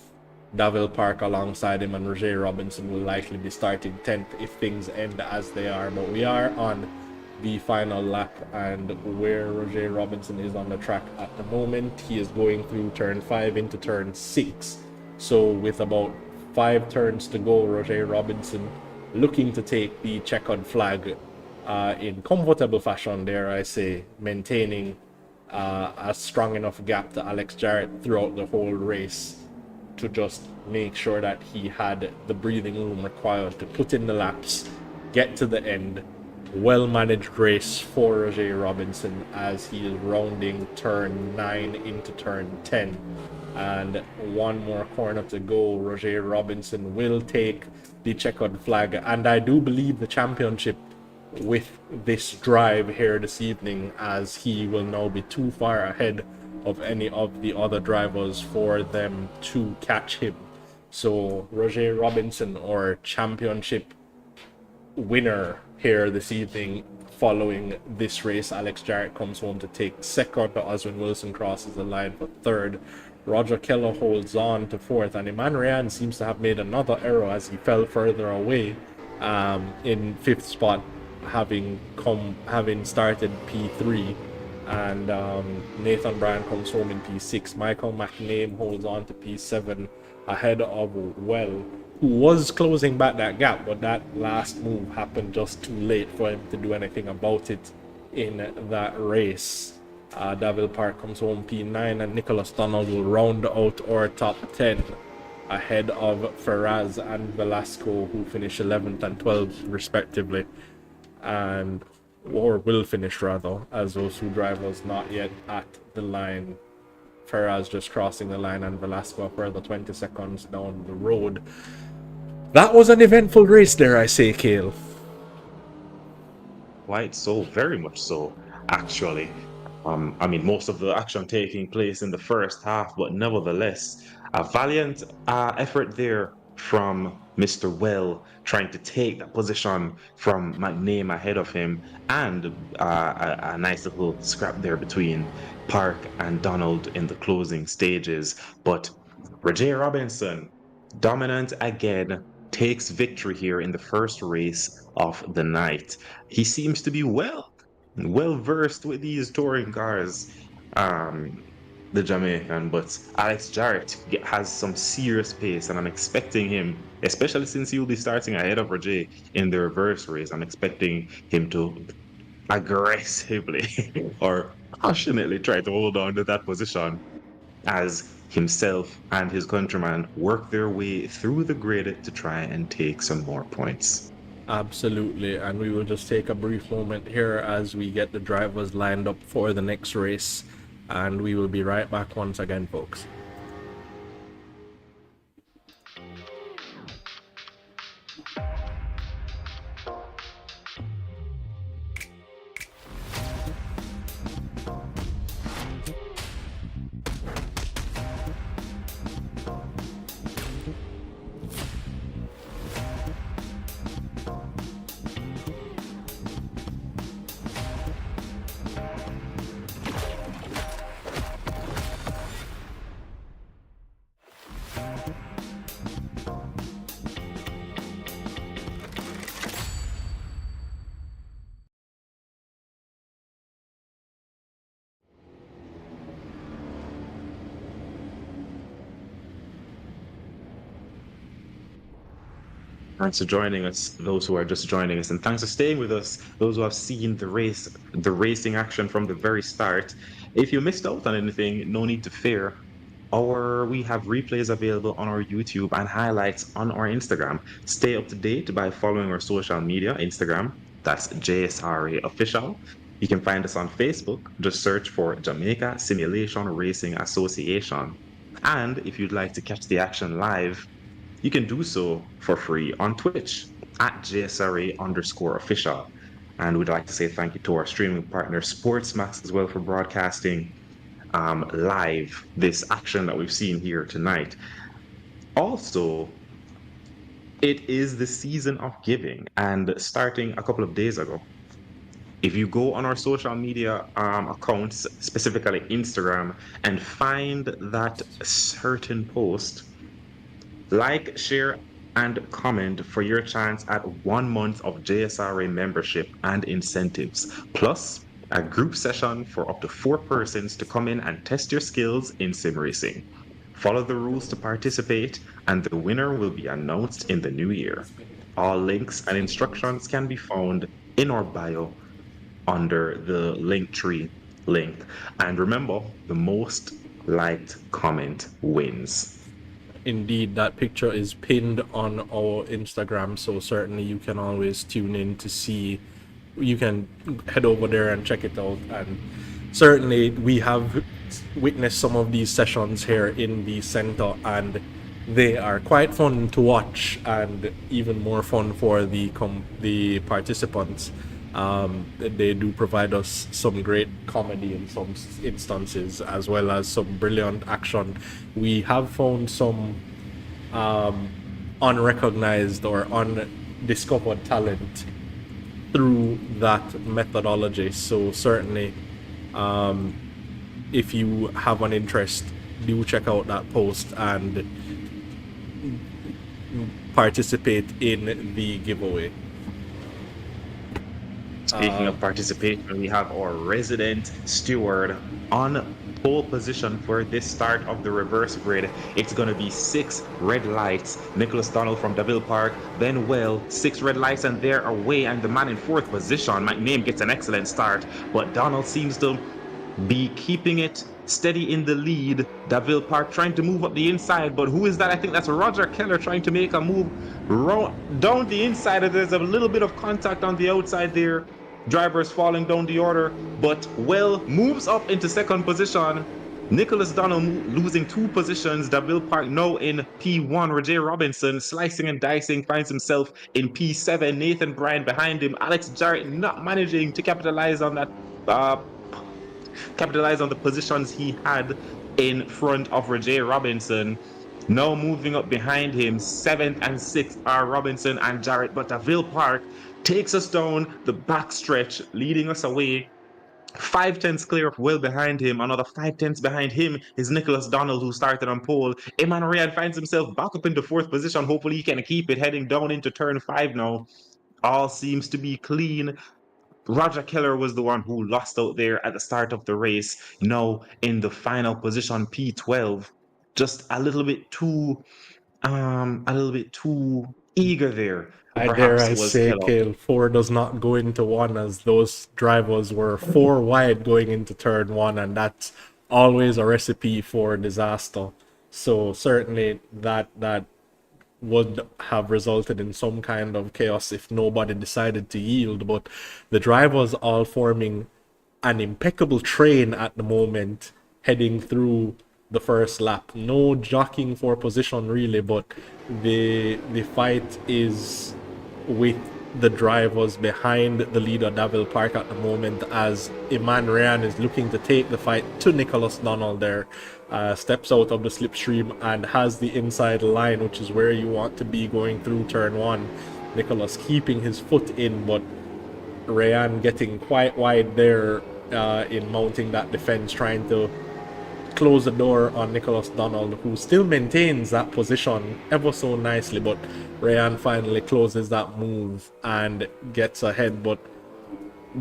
[SPEAKER 2] Davil Park alongside him, and Roger Robinson will likely be starting 10th if things end as they are. But we are on the final lap, and where Roger Robinson is on the track at the moment, he is going through turn 5 into turn 6. So with about 5 turns to go, Roger Robinson looking to take the checkered flag in comfortable fashion, dare I say, maintaining a strong enough gap to Alex Jarrett throughout the whole race to just make sure that he had the breathing room required to put in the laps, get to the end. Well managed race for Roger Robinson as he is rounding turn 9 into turn 10, and one more corner to go. Roger Robinson will take the checkered flag, and I do believe the championship with this drive here this evening, as he will now be too far ahead of any of the other drivers for them to catch him. So Roger Robinson, or championship winner here this evening. Following this race, Alex Jarrett comes home to take second, Oswin Wilson crosses the line for third, Roger Keller holds on to fourth, and Iman Ryan seems to have made another error as he fell further away in fifth spot, having started P3, and Nathan Bryan comes home in P6. Michael McName holds on to P7 ahead of Well, who was closing back that gap, but that last move happened just too late for him to do anything about it in that race. Davil Park comes home P9, and Nicholas Donald will round out our top 10 ahead of Ferraz and Velasco, who finish 11th and 12th respectively, or will finish rather, as those two drivers not yet at the line. Ferraz just crossing the line, and Velasco a further 20 seconds down the road. That was an eventful race, dare I say, Cale.
[SPEAKER 1] Quite so, very much so, actually. I mean, most of the action taking place in the first half, but nevertheless, a valiant effort there from Mr. Well, trying to take that position from McName ahead of him, and a nice little scrap there between Park and Donald in the closing stages. But Roger Robinson, dominant again, takes victory here in the first race of the night. He seems to be well versed with these touring cars, the Jamaican, but Alex Jarrett has some serious pace, and I'm expecting him, especially since he will be starting ahead of Roger in the reverse race, I'm expecting him to aggressively or passionately try to hold on to that position as himself and his countryman work their way through the grid to try and take some more points.
[SPEAKER 2] Absolutely, and we will just take a brief moment here as we get the drivers lined up for the next race, and we will be right back once again, folks.
[SPEAKER 1] Thanks for joining us, those who are just joining us, and thanks for staying with us, those who have seen the racing action from the very start. If you missed out on anything, no need to fear. We have replays available on our YouTube and highlights on our Instagram. Stay up to date by following our social media. Instagram, that's JSRA Official. You can find us on Facebook. Just search for Jamaica Simulation Racing Association. And if you'd like to catch the action live, you can do so for free on Twitch at JSRA_official. And we'd like to say thank you to our streaming partner, Sportsmax, as well, for broadcasting live this action that we've seen here tonight. Also, it is the season of giving, and starting a couple of days ago, if you go on our social media accounts, specifically Instagram, and find that certain post, like, share, and comment for your chance at 1 month of JSRA membership and incentives, plus a group session for up to 4 persons to come in and test your skills in sim racing. Follow the rules to participate, and the winner will be announced in the new year. All links and instructions can be found in our bio under the Linktree link. And remember, the most liked comment wins.
[SPEAKER 2] Indeed, that picture is pinned on our Instagram, so certainly you can always tune in to see. You can head over there and check it out. And certainly we have witnessed some of these sessions here in the center, and they are quite fun to watch, and even more fun for the participants. They do provide us some great comedy in some instances, as well as some brilliant action. We have found some unrecognized or undiscovered talent through that methodology. So certainly, if you have an interest, do check out that post and participate in the giveaway.
[SPEAKER 1] Speaking of participation, we have our resident steward on pole position for this start of the reverse grid. It's going to be 6 red lights. Nicholas Donald from Deville Park, then 6 red lights, and they're away. And the man in 4th position, McName, gets an excellent start, but Donald seems to be keeping it steady in the lead. Deville Park trying to move up the inside, but who is that? I think that's Roger Keller trying to make a move down the inside. There's a little bit of contact on the outside there. Drivers falling down the order, but moves up into 2nd position. Nicholas Donald losing 2 positions. Deville Park now in P1. Roger Robinson slicing and dicing finds himself in P7. Nathan Bryan behind him. Alex Jarrett not managing to capitalize on that capitalize on the positions he had in front of Roger Robinson. Now moving up behind him, 7th and 6th are Robinson and Jarrett, but Deville Park takes us down the backstretch, leading us away. 5 tenths clear of behind him. Another 5 tenths behind him is Nicholas Donald, who started on pole. Eman Ryan finds himself back up into 4th position. Hopefully he can keep it, heading down into turn 5 now. All seems to be clean. Roger Keller was the one who lost out there at the start of the race. Now in the final position, P12. Just a little bit too eager there.
[SPEAKER 2] I dare
[SPEAKER 1] Perhaps
[SPEAKER 2] I
[SPEAKER 1] was
[SPEAKER 2] say,
[SPEAKER 1] Keller.
[SPEAKER 2] Kale, 4 does not go into 1, as those drivers were 4 wide going into turn 1, and that's always a recipe for disaster. So certainly that would have resulted in some kind of chaos if nobody decided to yield. But the drivers all forming an impeccable train at the moment, heading through the first lap. No jockeying for position really, but the fight is with the drivers behind the leader Deville Park at the moment, as Eman Ryan is looking to take the fight to Nicholas Donald there. Steps out of the slipstream and has the inside line, which is where you want to be going through turn 1. Nicholas keeping his foot in, but Ryan getting quite wide there in mounting that defense, trying to close the door on Nicholas Donald, who still maintains that position ever so nicely, but Ryan finally closes that move and gets ahead. But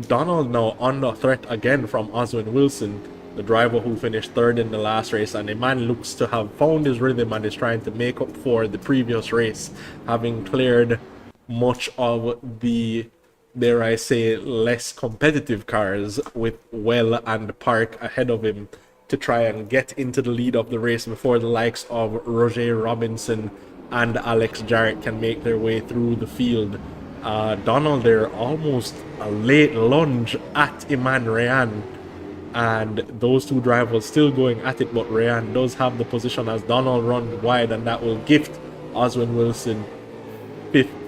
[SPEAKER 2] Donald now under threat again from Oswin Wilson, the driver who finished 3rd in the last race, and the man looks to have found his rhythm and is trying to make up for the previous race, having cleared much of the, dare I say, less competitive cars, with and Park ahead of him, to try and get into the lead of the race before the likes of Roger Robinson and Alex Jarrett can make their way through the field. Donald there, almost a late lunge at Eman Ryan, and those two drivers still going at it, but Ryan does have the position as Donald runs wide, and that will gift Oswin Wilson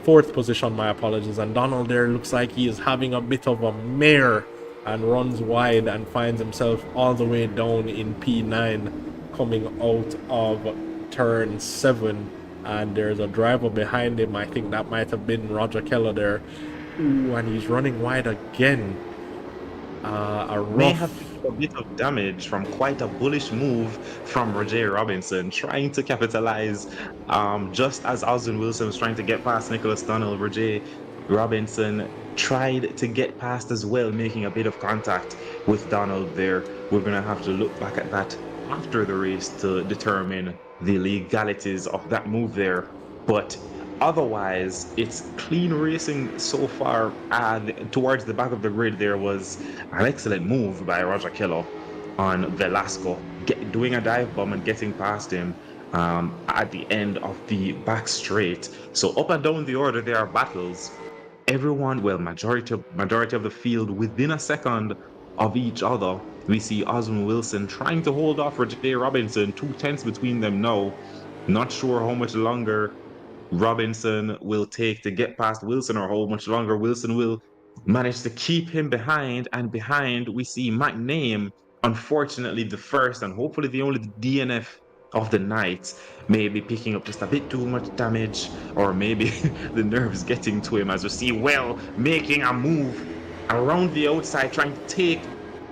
[SPEAKER 2] fourth position, my apologies. And Donald there looks like he is having a bit of a mare and runs wide and finds himself all the way down in P9 coming out of turn 7. And there's a driver behind him. I think that might have been Roger Keller there. Ooh, and he's running wide again.
[SPEAKER 1] May have a bit of damage from quite a bullish move from Roger Robinson, trying to capitalize. Just as Oswin Wilson was trying to get past Nicholas Donald, Roger Robinson tried to get past as well, making a bit of contact with Donald there. We're going to have to look back at that after the race to determine the legalities of that move there. But otherwise, it's clean racing so far. Towards the back of the grid, there was an excellent move by Roger Keller on Velasco, doing a dive bomb and getting past him at the end of the back straight. So up and down the order, there are battles. Everyone, well, majority of the field within a second of each other. We see Oswin Wilson trying to hold off Roger Robinson, 2/10 between them now. Not sure how much longer Robinson will take to get past Wilson or how much longer Wilson will manage to keep him behind. And behind, we see McName, unfortunately, the first and hopefully the only DNF of the night, maybe picking up just a bit too much damage, or maybe the nerves getting to him, as we see Well making a move around the outside, trying to take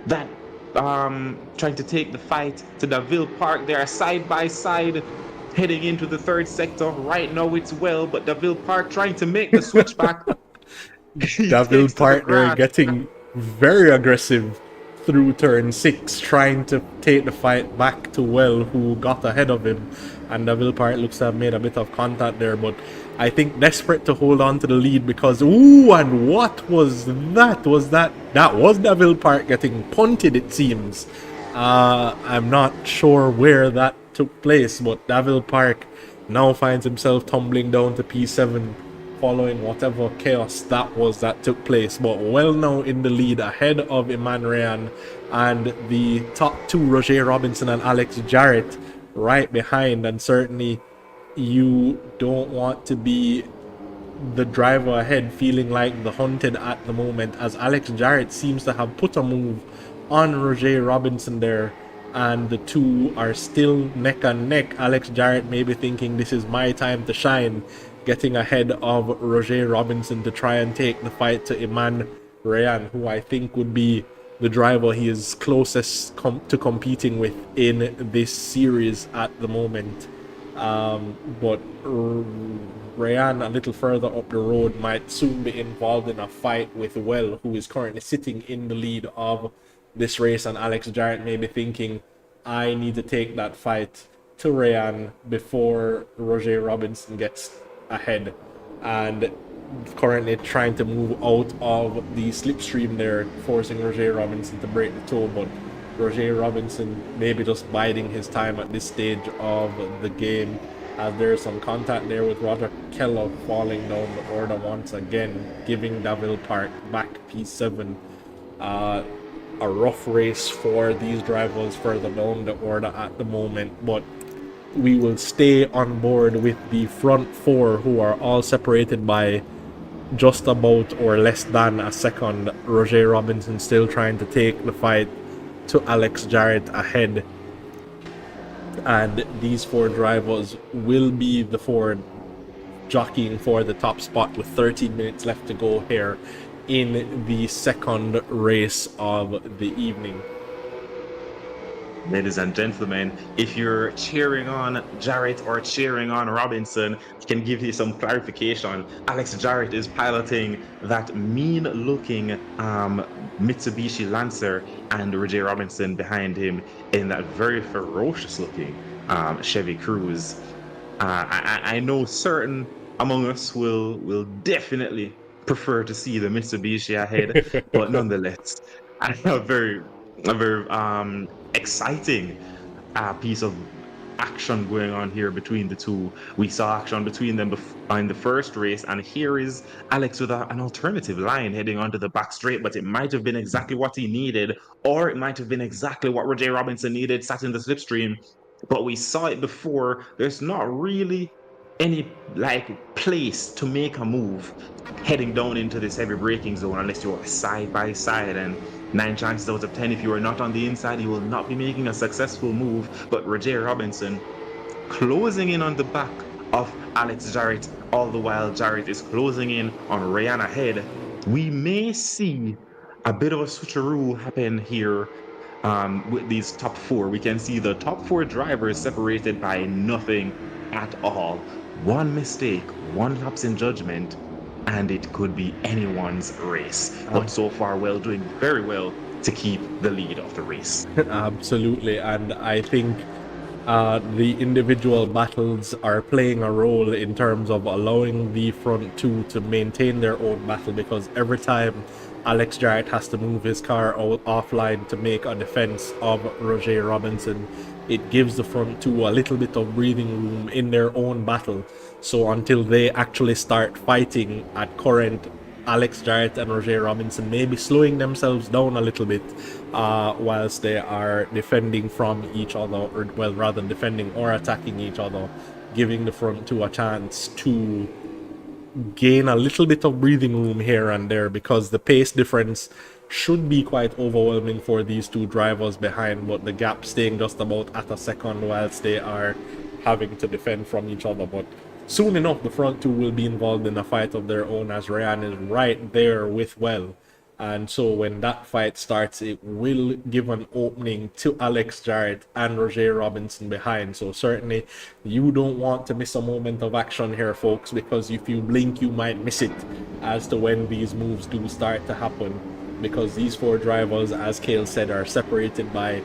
[SPEAKER 1] that trying to take the fight to Daville Park. They are side by side heading into the third sector. Right now it's Well, but Daville Park trying to make the switch back.
[SPEAKER 2] Daville Park there getting very aggressive through turn 6, trying to take the fight back to Well, who got ahead of him. And Daville Park looks to have made a bit of contact there, but I think desperate to hold on to the lead because, ooh, and what was that? That was Daville Park getting punted, it seems. I'm not sure where that took place, but Daville Park now finds himself tumbling down to P7 following whatever chaos that took place. But Well now in the lead ahead of Iman Rayan, and the top two, Roger Robinson and Alex Jarrett, right behind. And certainly you don't want to be the driver ahead feeling like the hunted at the moment, as Alex Jarrett seems to have put a move on Roger Robinson there, and the two are still neck and neck. Alex Jarrett may be thinking this is my time to shine, getting ahead of Roger Robinson to try and take the fight to Iman Rayan, who I think would be the driver he is closest to competing with in this series at the moment. But Rayan, a little further up the road, might soon be involved in a fight with Well, who is currently sitting in the lead of this race, and Alex Jarrett may be thinking, I need to take that fight to Rayan before Roger Robinson gets ahead, and currently trying to move out of the slipstream there, forcing Roger Robinson to break the toe. But Roger Robinson maybe just biding his time at this stage of the game, as there's some contact there with Roger Keller falling down the order once again, giving Daville Park back P7. A rough race for these drivers further down the order at the moment, but we will stay on board with the front four, who are all separated by just about or less than a second. Roger Robinson still trying to take the fight to Alex Jarrett ahead, and these four drivers will be the four jockeying for the top spot with 13 minutes left to go here in the second race of the evening.
[SPEAKER 1] Ladies and gentlemen, if you're cheering on Jarrett or cheering on Robinson, I can give you some clarification. Alex Jarrett is piloting that mean-looking Mitsubishi Lancer, and Roger Robinson behind him in that very ferocious-looking Chevy Cruze. I know certain among us will definitely prefer to see the Mitsubishi ahead, but nonetheless, I have a very exciting piece of action going on here between the two. We saw action between them in the first race, and here is Alex with an alternative line heading onto the back straight, but it might have been exactly what he needed, or it might have been exactly what Roger Robinson needed, sat in the slipstream. But we saw it before. There's not really any like place to make a move heading down into this heavy braking zone unless you're side by side, and 9 chances out of 10 if you are not on the inside you will not be making a successful move. But Roger Robinson closing in on the back of Alex Jarrett, all the while Jarrett is closing in on Ryan ahead. We may see a bit of a switcheroo happen here with these top four. We can see the top four drivers separated by nothing at all. One mistake, one lapse in judgment, and it could be anyone's race. But so far, doing very well to keep the lead of the race.
[SPEAKER 2] Absolutely, and I think the individual battles are playing a role in terms of allowing the front two to maintain their own battle, because every time Alex Jarrett has to move his car out offline to make a defense of Roger Robinson, it gives the front two a little bit of breathing room in their own battle. So until they actually start fighting at current, Alex Jarrett and Roger Robinson may be slowing themselves down a little bit whilst they are defending from each other, or well, rather than defending or attacking each other, giving the front two a chance to gain a little bit of breathing room here and there, because the pace difference should be quite overwhelming for these two drivers behind, but the gap staying just about at a second whilst they are having to defend from each other. But soon enough, the front two will be involved in a fight of their own, as Ryan is right there with well. And so when that fight starts, it will give an opening to Alex Jarrett and Roger Robinson behind. So certainly you don't want to miss a moment of action here, folks, because if you blink, you might miss it as to when these moves do start to happen. Because these four drivers, as Cale said, are separated by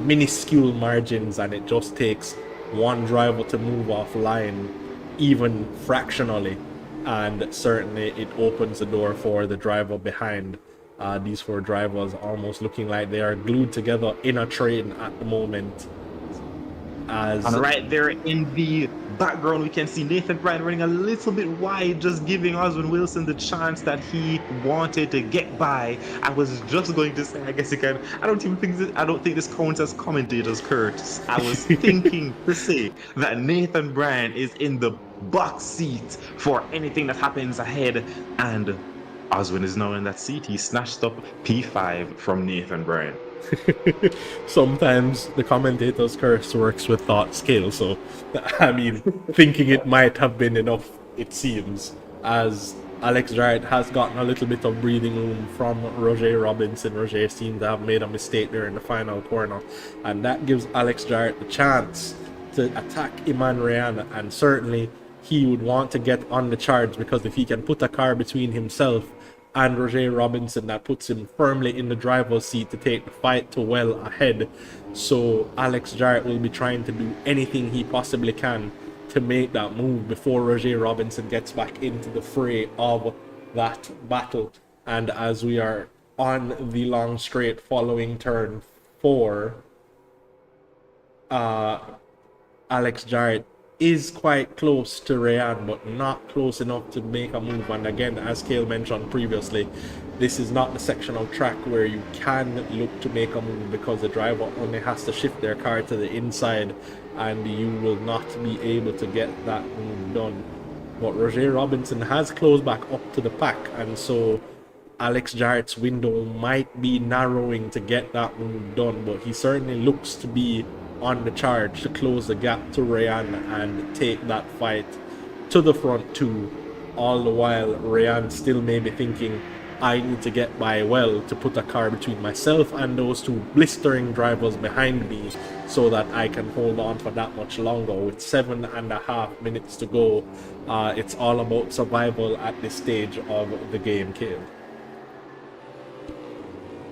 [SPEAKER 2] minuscule margins, and it just takes one driver to move offline, even fractionally, and certainly it opens the door for the driver behind. These four drivers almost looking like they are glued together in a train at the moment. And
[SPEAKER 1] right there in the background, we can see Nathan Bryan running a little bit wide, just giving Oswin Wilson the chance that he wanted to get by. I was just going to say, I guess you can. I don't think this counts as commentators, Kurt. I was thinking to say that Nathan Bryan is in the box seat for anything that happens ahead, and Oswin is now in that seat. He snatched up P5 from Nathan Bryan.
[SPEAKER 2] Sometimes the commentator's curse works with thought scale, so I mean, thinking it might have been enough, it seems, as Alex Jarrett has gotten a little bit of breathing room from Roger Robinson. Roger seemed to have made a mistake there in the final corner, and that gives Alex Jarrett the chance to attack Iman Ryan, and certainly he would want to get on the charge, because if he can put a car between himself and Roger Robinson, that puts him firmly in the driver's seat to take the fight to well ahead. So Alex Jarrett will be trying to do anything he possibly can to make that move before Roger Robinson gets back into the fray of that battle. And as we are on the long straight following turn 4, Alex Jarrett is quite close to Ryan, but not close enough to make a move. And again, as Cale mentioned previously, this is not the section of track where you can look to make a move, because the driver only has to shift their car to the inside and you will not be able to get that move done. But Roger Robinson has closed back up to the pack, and so Alex Jarrett's window might be narrowing to get that move done, but he certainly looks to be on the charge to close the gap to Ryan and take that fight to the front two. All the while, Ryan still may be thinking, I need to get by well to put a car between myself and those two blistering drivers behind me so that I can hold on for that much longer. With 7.5 minutes to go, it's all about survival at this stage of the game, Cale.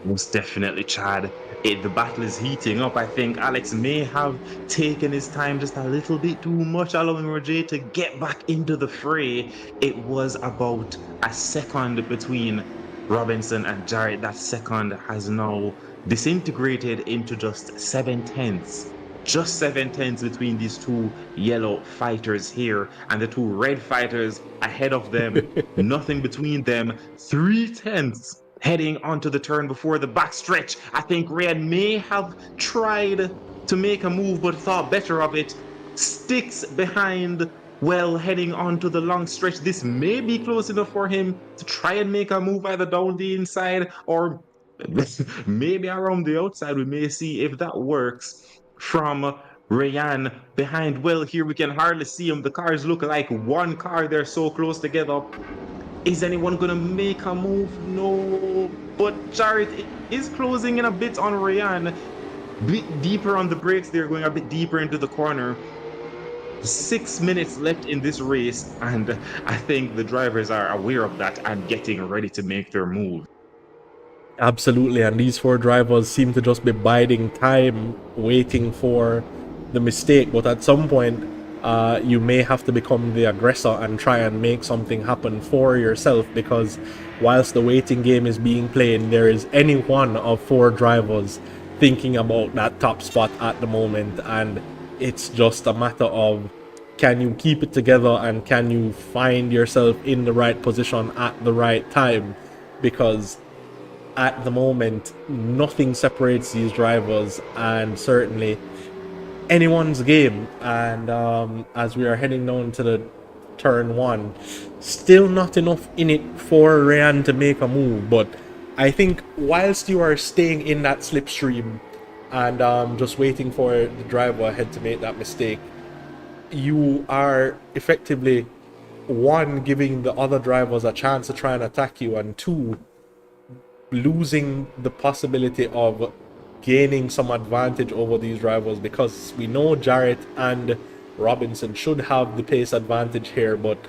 [SPEAKER 1] Most definitely, Chad. The battle is heating up. I think Alex may have taken his time just a little bit too much, allowing Roger to get back into the fray. It was about a second between Robinson and Jarrett. That second has now disintegrated into just 7/10. Just 7/10 between these two yellow fighters here and the two red fighters ahead of them. Nothing between them. 3/10 heading onto the turn before the backstretch. I think Ryan may have tried to make a move but thought better of it. Sticks behind Well, heading on to the long stretch, this may be close enough for him to try and make a move either down the inside or maybe around the outside. We may see if that works from Rayan behind. Well, here we can hardly see him. The cars look like one car. They're so close together. Is anyone going to make a move? No. But Jarrett is closing in a bit on Rayan. Bit deeper on the brakes. They're going a bit deeper into the corner. 6 minutes left in this race, and I think the drivers are aware of that and getting ready to make their move.
[SPEAKER 2] Absolutely, and these four drivers seem to just be biding time, waiting for the mistake. But at some point, you may have to become the aggressor and try and make something happen for yourself, because whilst the waiting game is being played, there is any one of four drivers thinking about that top spot at the moment, and it's just a matter of, can you keep it together and can you find yourself in the right position at the right time? Because at the moment, nothing separates these drivers, and certainly anyone's game. And as we are heading down to the turn one, still not enough in it for Ryan to make a move. But I think whilst you are staying in that slipstream and just waiting for the driver ahead to make that mistake, you are effectively, one, giving the other drivers a chance to try and attack you, and two, losing the possibility of gaining some advantage over these drivers, because we know Jarrett and Robinson should have the pace advantage here, but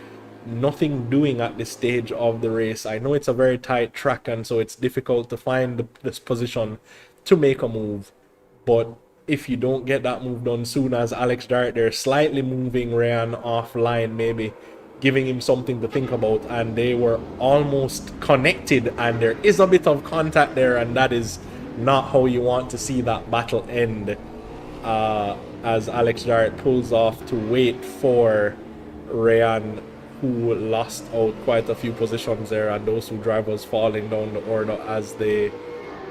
[SPEAKER 2] nothing doing at this stage of the race. I know it's a very tight track, and so it's difficult to find this position to make a move, but if you don't get that move done soon as Alex Jarrett, they're slightly moving Ryan offline, maybe giving him something to think about, and they were almost connected, and there is a bit of contact there, and that is not how you want to see that battle end, as Alex Jarrett pulls off to wait for Ryan, who lost out quite a few positions there, and those two drivers falling down the order as they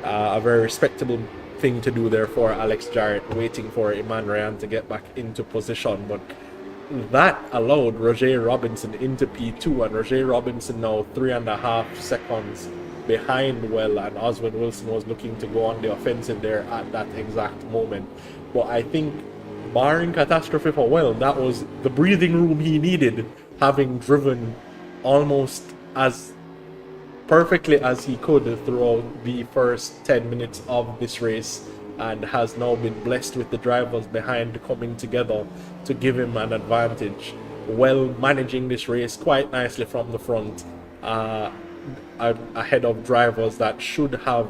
[SPEAKER 2] a very respectable thing to do there for Alex Jarrett, waiting for Iman Ryan to get back into position. But that allowed Roger Robinson into P2, and Roger Robinson now 3.5 seconds behind Well, and Oswald Wilson was looking to go on the offensive there at that exact moment. But I think, barring catastrophe for Well, that was the breathing room he needed, having driven almost as perfectly as he could throughout the first 10 minutes of this race, and has now been blessed with the drivers behind coming together to give him an advantage. Well, managing this race quite nicely from the front, ahead of drivers that should have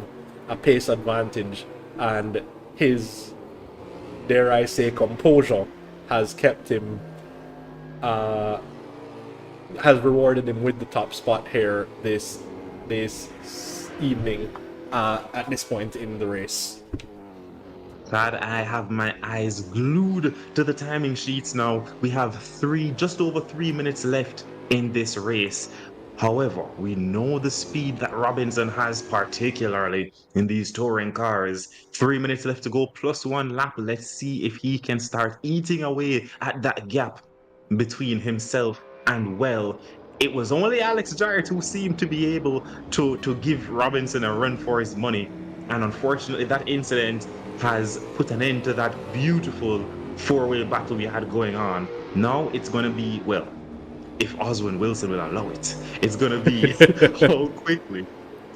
[SPEAKER 2] a pace advantage, and his, dare I say, composure has kept him, has rewarded him with the top spot here this evening, at this point in the race.
[SPEAKER 1] Glad I have my eyes glued to the timing sheets now. We have just over 3 minutes left in this race. However, we know the speed that Robinson has, particularly in these touring cars. 3 minutes left to go, plus one lap. Let's see if he can start eating away at that gap between himself and Well. It was only Alex Jarrett who seemed to be able to give Robinson a run for his money. And unfortunately, that incident has put an end to that beautiful four-way battle we had going on. Now it's going to be, well, if Oswald Wilson will allow it, it's going to be how quickly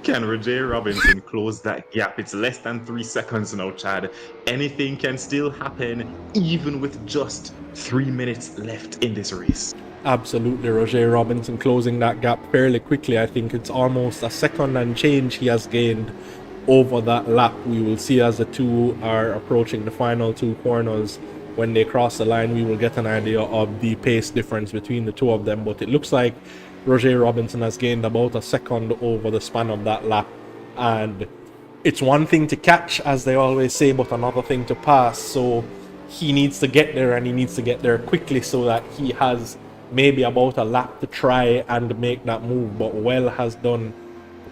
[SPEAKER 1] can Roger Robinson close that gap. It's less than 3 seconds now, Chad. Anything can still happen, even with just 3 minutes left in this race.
[SPEAKER 2] Absolutely, Roger Robinson closing that gap fairly quickly. I think it's almost a second and change he has gained over that lap. We will see as the two are approaching the final two corners. When they cross the line, we will get an idea of the pace difference between the two of them, but it looks like Roger Robinson has gained about a second over the span of that lap, and it's one thing to catch, as they always say, but another thing to pass. So he needs to get there, and he needs to get there quickly so that he has maybe about a lap to try and make that move. But Well has done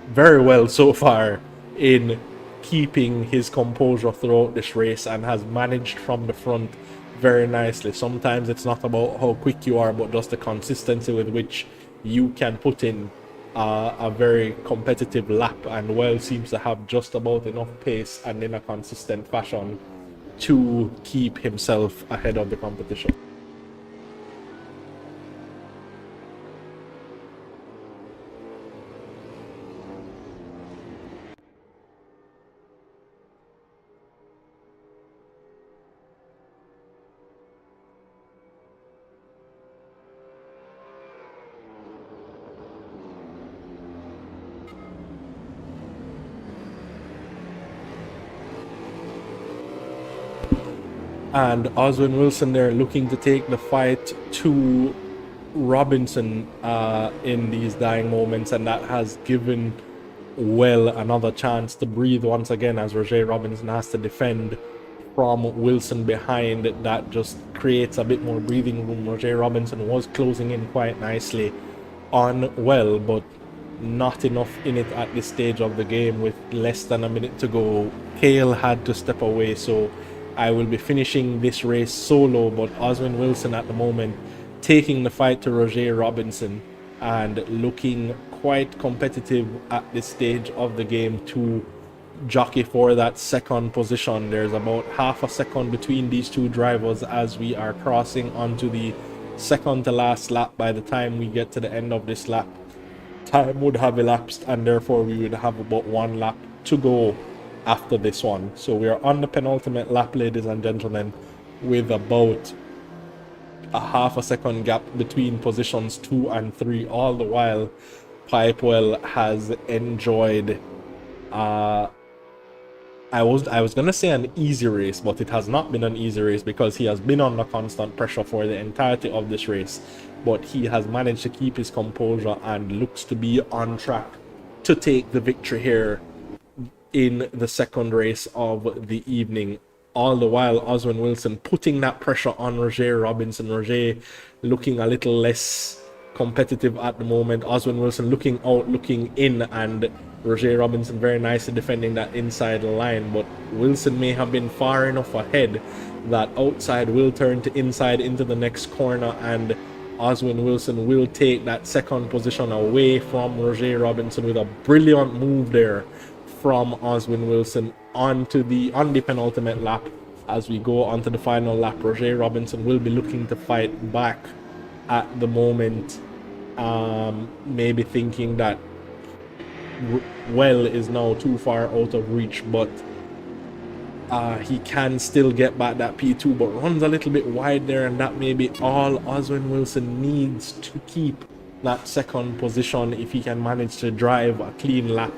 [SPEAKER 2] very well so far in keeping his composure throughout this race, and has managed from the front very nicely. Sometimes it's not about how quick you are, but just the consistency with which you can put in a very competitive lap, and Well seems to have just about enough pace and in a consistent fashion to keep himself ahead of the competition. And Oswin Wilson there looking to take the fight to Robinson in these dying moments, and that has given Well another chance to breathe once again, as Roger Robinson has to defend from Wilson behind. That just creates a bit more breathing room. Roger Robinson was closing in quite nicely on Well, but not enough in it at this stage of the game. With less than a minute to go, Cale had to step away, so I will be finishing this race solo. But Oswin Wilson at the moment taking the fight to Roger Robinson and looking quite competitive at this stage of the game to jockey for that second position. There's about half a second between these two drivers as we are crossing onto the second to last lap. By the time we get to the end of this lap, time would have elapsed, and therefore we would have about one lap to go after this one. So we are on the penultimate lap, ladies and gentlemen, with about a half a second gap between positions 2 and 3. All the while, Pipewell has enjoyed I was gonna say an easy race, but it has not been an easy race because he has been under constant pressure for the entirety of this race. But he has managed to keep his composure and looks to be on track to take the victory here in the second race of the evening. All the while, Oswin Wilson putting that pressure on Roger Robinson. Roger looking a little less competitive at the moment. Oswin Wilson looking out, looking in, and Roger Robinson very nicely defending that inside line. But Wilson may have been far enough ahead that outside will turn to inside into the next corner, and Oswin Wilson will take that second position away from Roger Robinson with a brilliant move there from Oswin Wilson on the penultimate lap. As we go onto the final lap, Roger Robinson will be looking to fight back at the moment, maybe thinking that Well is now too far out of reach, but he can still get back that P2, but runs a little bit wide there, and that may be all Oswin Wilson needs to keep that second position if he can manage to drive a clean lap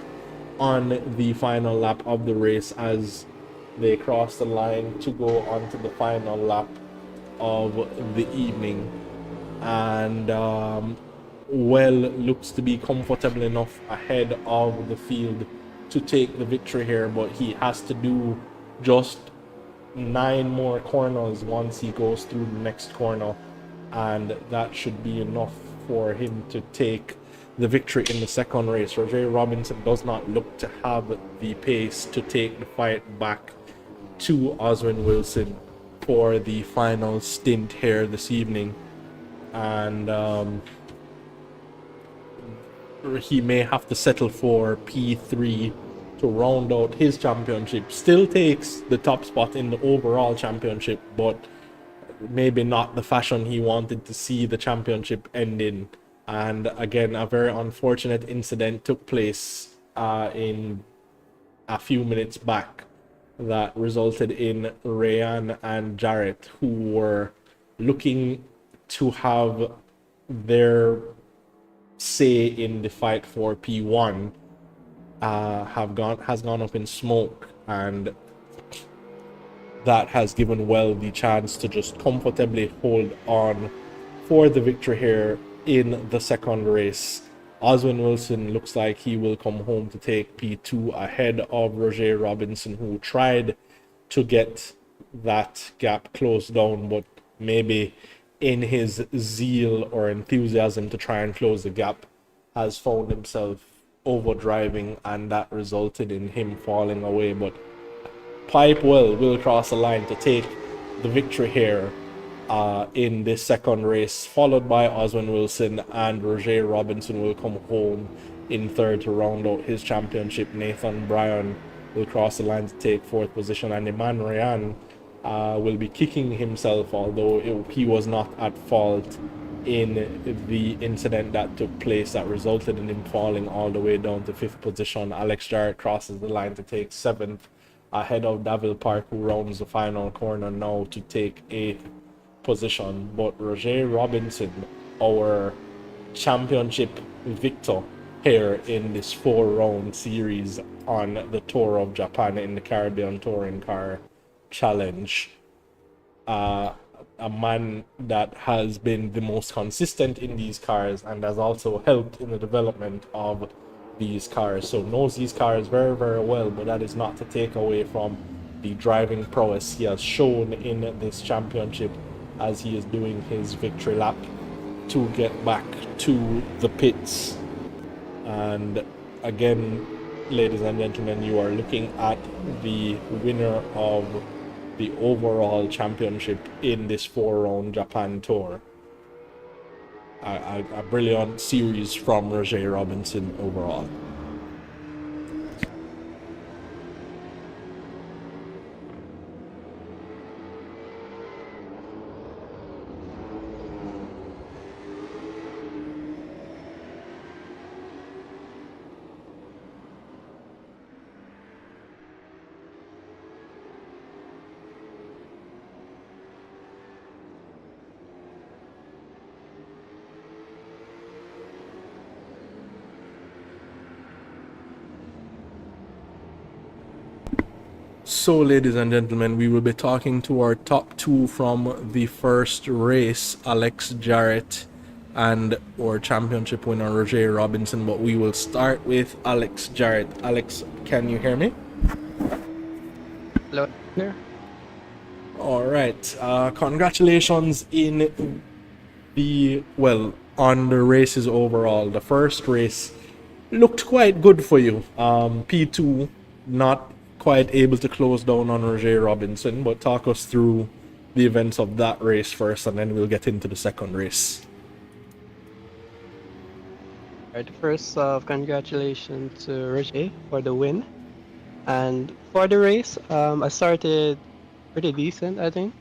[SPEAKER 2] on the final lap of the race as they cross the line to go on to the final lap of the evening. And Well looks to be comfortable enough ahead of the field to take the victory here, but he has to do just 9 more corners once he goes through the next corner, and that should be enough for him to take the victory in the second race. Roger Robinson does not look to have the pace to take the fight back to Oswin Wilson for the final stint here this evening, and he may have to settle for P3 to round out his championship. Still takes the top spot in the overall championship, but maybe not the fashion he wanted to see the championship end in. And again, a very unfortunate incident took place in a few minutes back that resulted in Rayan and Jarrett, who were looking to have their say in the fight for P1 has gone up in smoke, and that has given Well the chance to just comfortably hold on for the victory here in the second race. Oswin Wilson looks like he will come home to take P2 ahead of Roger Robinson, who tried to get that gap closed down, but maybe in his zeal or enthusiasm to try and close the gap has found himself overdriving, and that resulted in him falling away. But Pipewell will cross the line to take the victory here in this second race, followed by Oswin Wilson, and Roger Robinson will come home in third to round out his championship. Nathan Bryan will cross the line to take fourth position, and Iman Ryan will be kicking himself, although he was not at fault in the incident that took place that resulted in him falling all the way down to fifth position. Alex Jarrett crosses the line to take seventh, ahead of Davil Park, who rounds the final corner now to take eighth position. But Roger Robinson, our championship victor here in this 4-round series on the Tour of Japan in the Caribbean Touring Car Challenge, a man that has been the most consistent in these cars and has also helped in the development of these cars, so knows these cars very, very well. But that is not to take away from the driving prowess he has shown in this championship as he is doing his victory lap to get back to the pits. And again, ladies and gentlemen, you are looking at the winner of the overall championship in this 4-round Japan Tour. A brilliant series from Roger Robinson overall. So, ladies and gentlemen, we will be talking to our top two from the first race, Alex Jarrett and our championship winner, Roger Robinson. But we will start with Alex Jarrett. Alex, can you hear me?
[SPEAKER 3] Hello there.
[SPEAKER 2] All right. Congratulations in on the races overall. The first race looked quite good for you. P2 not quite able to close down on Roger Robinson, but talk us through the events of that race first, and then we'll get into the second race.
[SPEAKER 3] Alright, first off, congratulations to Roger for the win. And for the race, I started pretty decent, I think.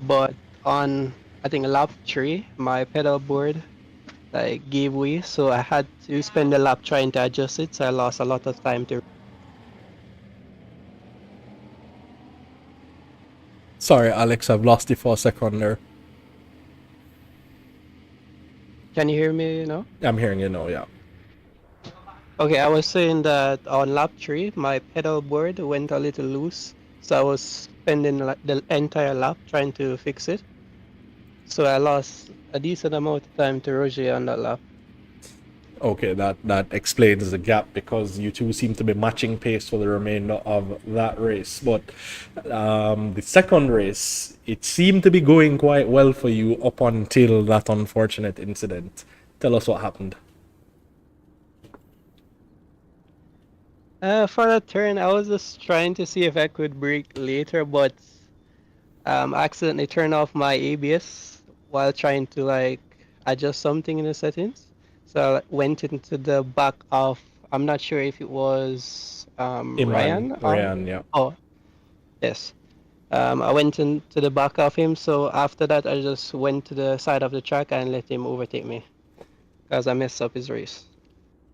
[SPEAKER 3] But on, I think, lap 3, my pedal board gave way, so I had to spend the lap trying to adjust it, so I lost a lot of time to...
[SPEAKER 2] Sorry, Alex, I've lost you for a second there.
[SPEAKER 3] Can you hear me now?
[SPEAKER 2] I'm hearing you now, yeah.
[SPEAKER 3] Okay, I was saying that on lap 3, my pedal board went a little loose, so I was spending the entire lap trying to fix it. So I lost a decent amount of time to Roger on that lap.
[SPEAKER 2] Okay, that explains the gap, because you two seem to be matching pace for the remainder of that race. But the second race, it seemed to be going quite well for you up until that unfortunate incident. Tell us what happened.
[SPEAKER 3] For the turn, I was just trying to see if I could brake later, but accidentally turned off my ABS while trying to adjust something in the settings. So I went into the back of, I'm not sure if it was Ryan.
[SPEAKER 2] Ryan, yeah.
[SPEAKER 3] Oh, yes. I went into the back of him, so after that I just went to the side of the track and let him overtake me, because I messed up his race.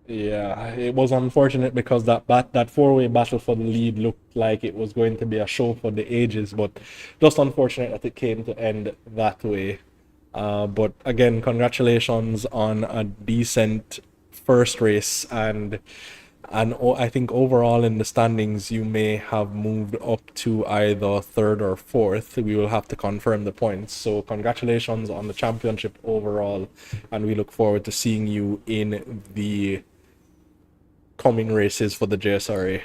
[SPEAKER 2] Yeah, it was unfortunate because that four-way battle for the lead looked like it was going to be a show for the ages, but just unfortunate that it came to end that way. But again, congratulations on a decent first race, and I think overall in the standings you may have moved up to either third or fourth. We will have to confirm the points. So congratulations on the championship overall, and we look forward to seeing you in the coming races for the JSRA.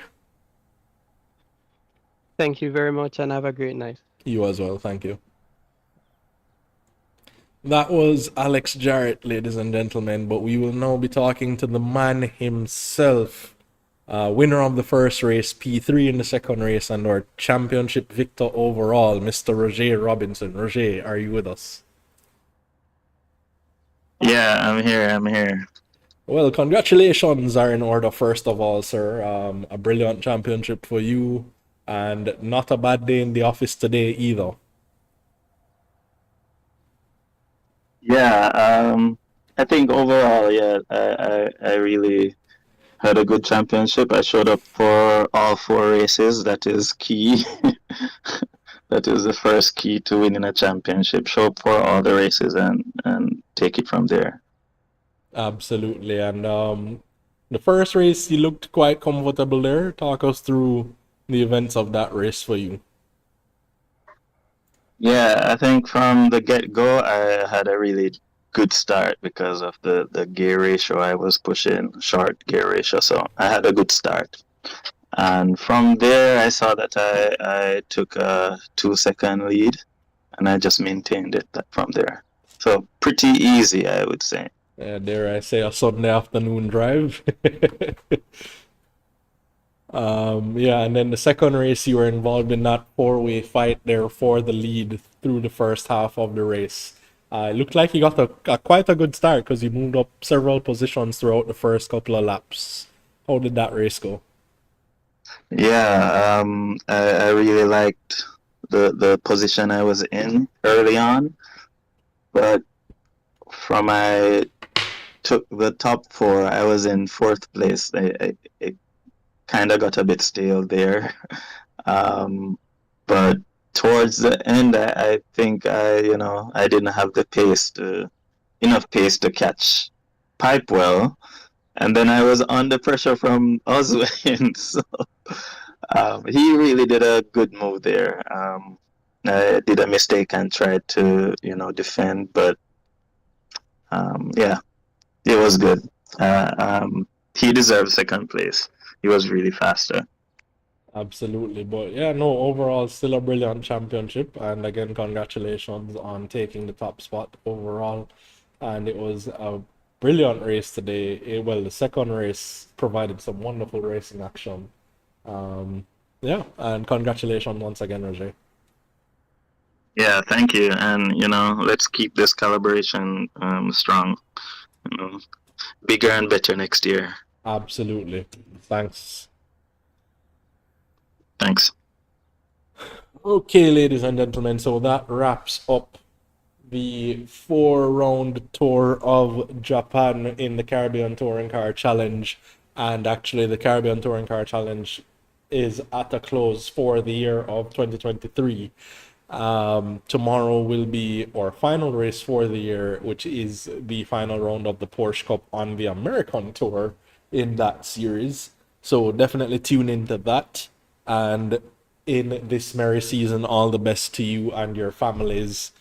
[SPEAKER 3] Thank you very much, and have a great night.
[SPEAKER 2] You as well, thank you. That was Alex Jarrett, ladies and gentlemen, but we will now be talking to the man himself, Winner of the first race, P3 in the second race, and our championship victor overall, Mr. Roger Robinson. Roger, are you with us?
[SPEAKER 4] Yeah, I'm here. I'm here.
[SPEAKER 2] Well, congratulations are in order, first of all, sir. A brilliant championship for you, and not a bad day in the office today either.
[SPEAKER 4] Yeah, I think overall, yeah, I really had a good championship. I showed up for all 4 races. That is key. That is the first key to winning a championship. Show up for all the races and take it from there.
[SPEAKER 2] Absolutely. And the first race, you looked quite comfortable there. Talk us through the events of that race for you.
[SPEAKER 4] Yeah, I think from the get-go, I had a really good start because of the gear ratio I was pushing, short gear ratio. So I had a good start. And from there, I saw that I took a 2-second lead, and I just maintained it from there. So pretty easy, I would say.
[SPEAKER 2] Dare I say, a Sunday afternoon drive. Yeah, and then the second race, you were involved in that four-way fight there for the lead through the first half of the race. It looked like you got quite a good start because you moved up several positions throughout the first couple of laps. How did that race go?
[SPEAKER 4] Yeah, I really liked the position I was in early on, but from I took the top 4, I was in 4th place. It kind of got a bit stale there. But towards the end, I think I didn't have enough pace to catch Pipe well, and then I was under pressure from Oswin. So he really did a good move there. I did a mistake and tried to defend, but yeah, it was good. He deserved 2nd place. He was really faster.
[SPEAKER 2] Absolutely. But yeah, no, overall, still a brilliant championship. And again, congratulations on taking the top spot overall. And it was a brilliant race today. Well, the second race provided some wonderful racing action. Yeah, and congratulations once again, Roger.
[SPEAKER 4] Yeah, thank you. And, let's keep this collaboration strong. Bigger and better next year.
[SPEAKER 2] Absolutely. Thanks.
[SPEAKER 4] Thanks.
[SPEAKER 2] Okay, ladies and gentlemen, so that wraps up the 4-round tour of Japan in the Caribbean Touring Car Challenge. And actually, the Caribbean Touring Car Challenge is at a close for the year of 2023. Tomorrow will be our final race for the year, which is the final round of the Porsche Cup on the American Tour in that series. So definitely tune into that. And in this merry season, all the best to you and your families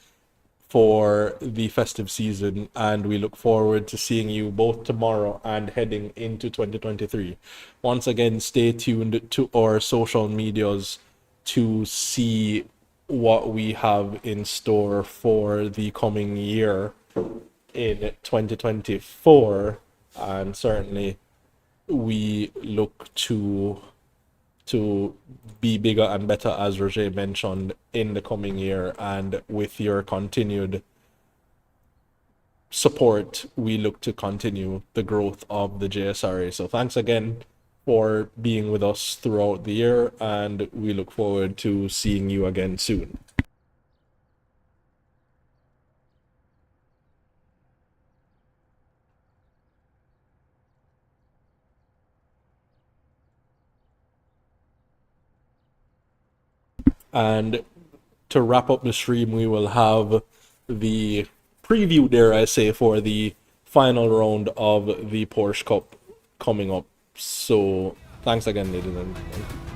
[SPEAKER 2] for the festive season. And we look forward to seeing you both tomorrow and heading into 2023. Once again, stay tuned to our social medias to see what we have in store for the coming year in 2024. And certainly we look to be bigger and better, as Roger mentioned, in the coming year. And with your continued support, we look to continue the growth of the JSRA. So thanks again for being with us throughout the year, and we look forward to seeing you again soon. And to wrap up the stream, we will have the preview, dare I say, for the final round of the Porsche Cup coming up. So thanks again, ladies and gentlemen.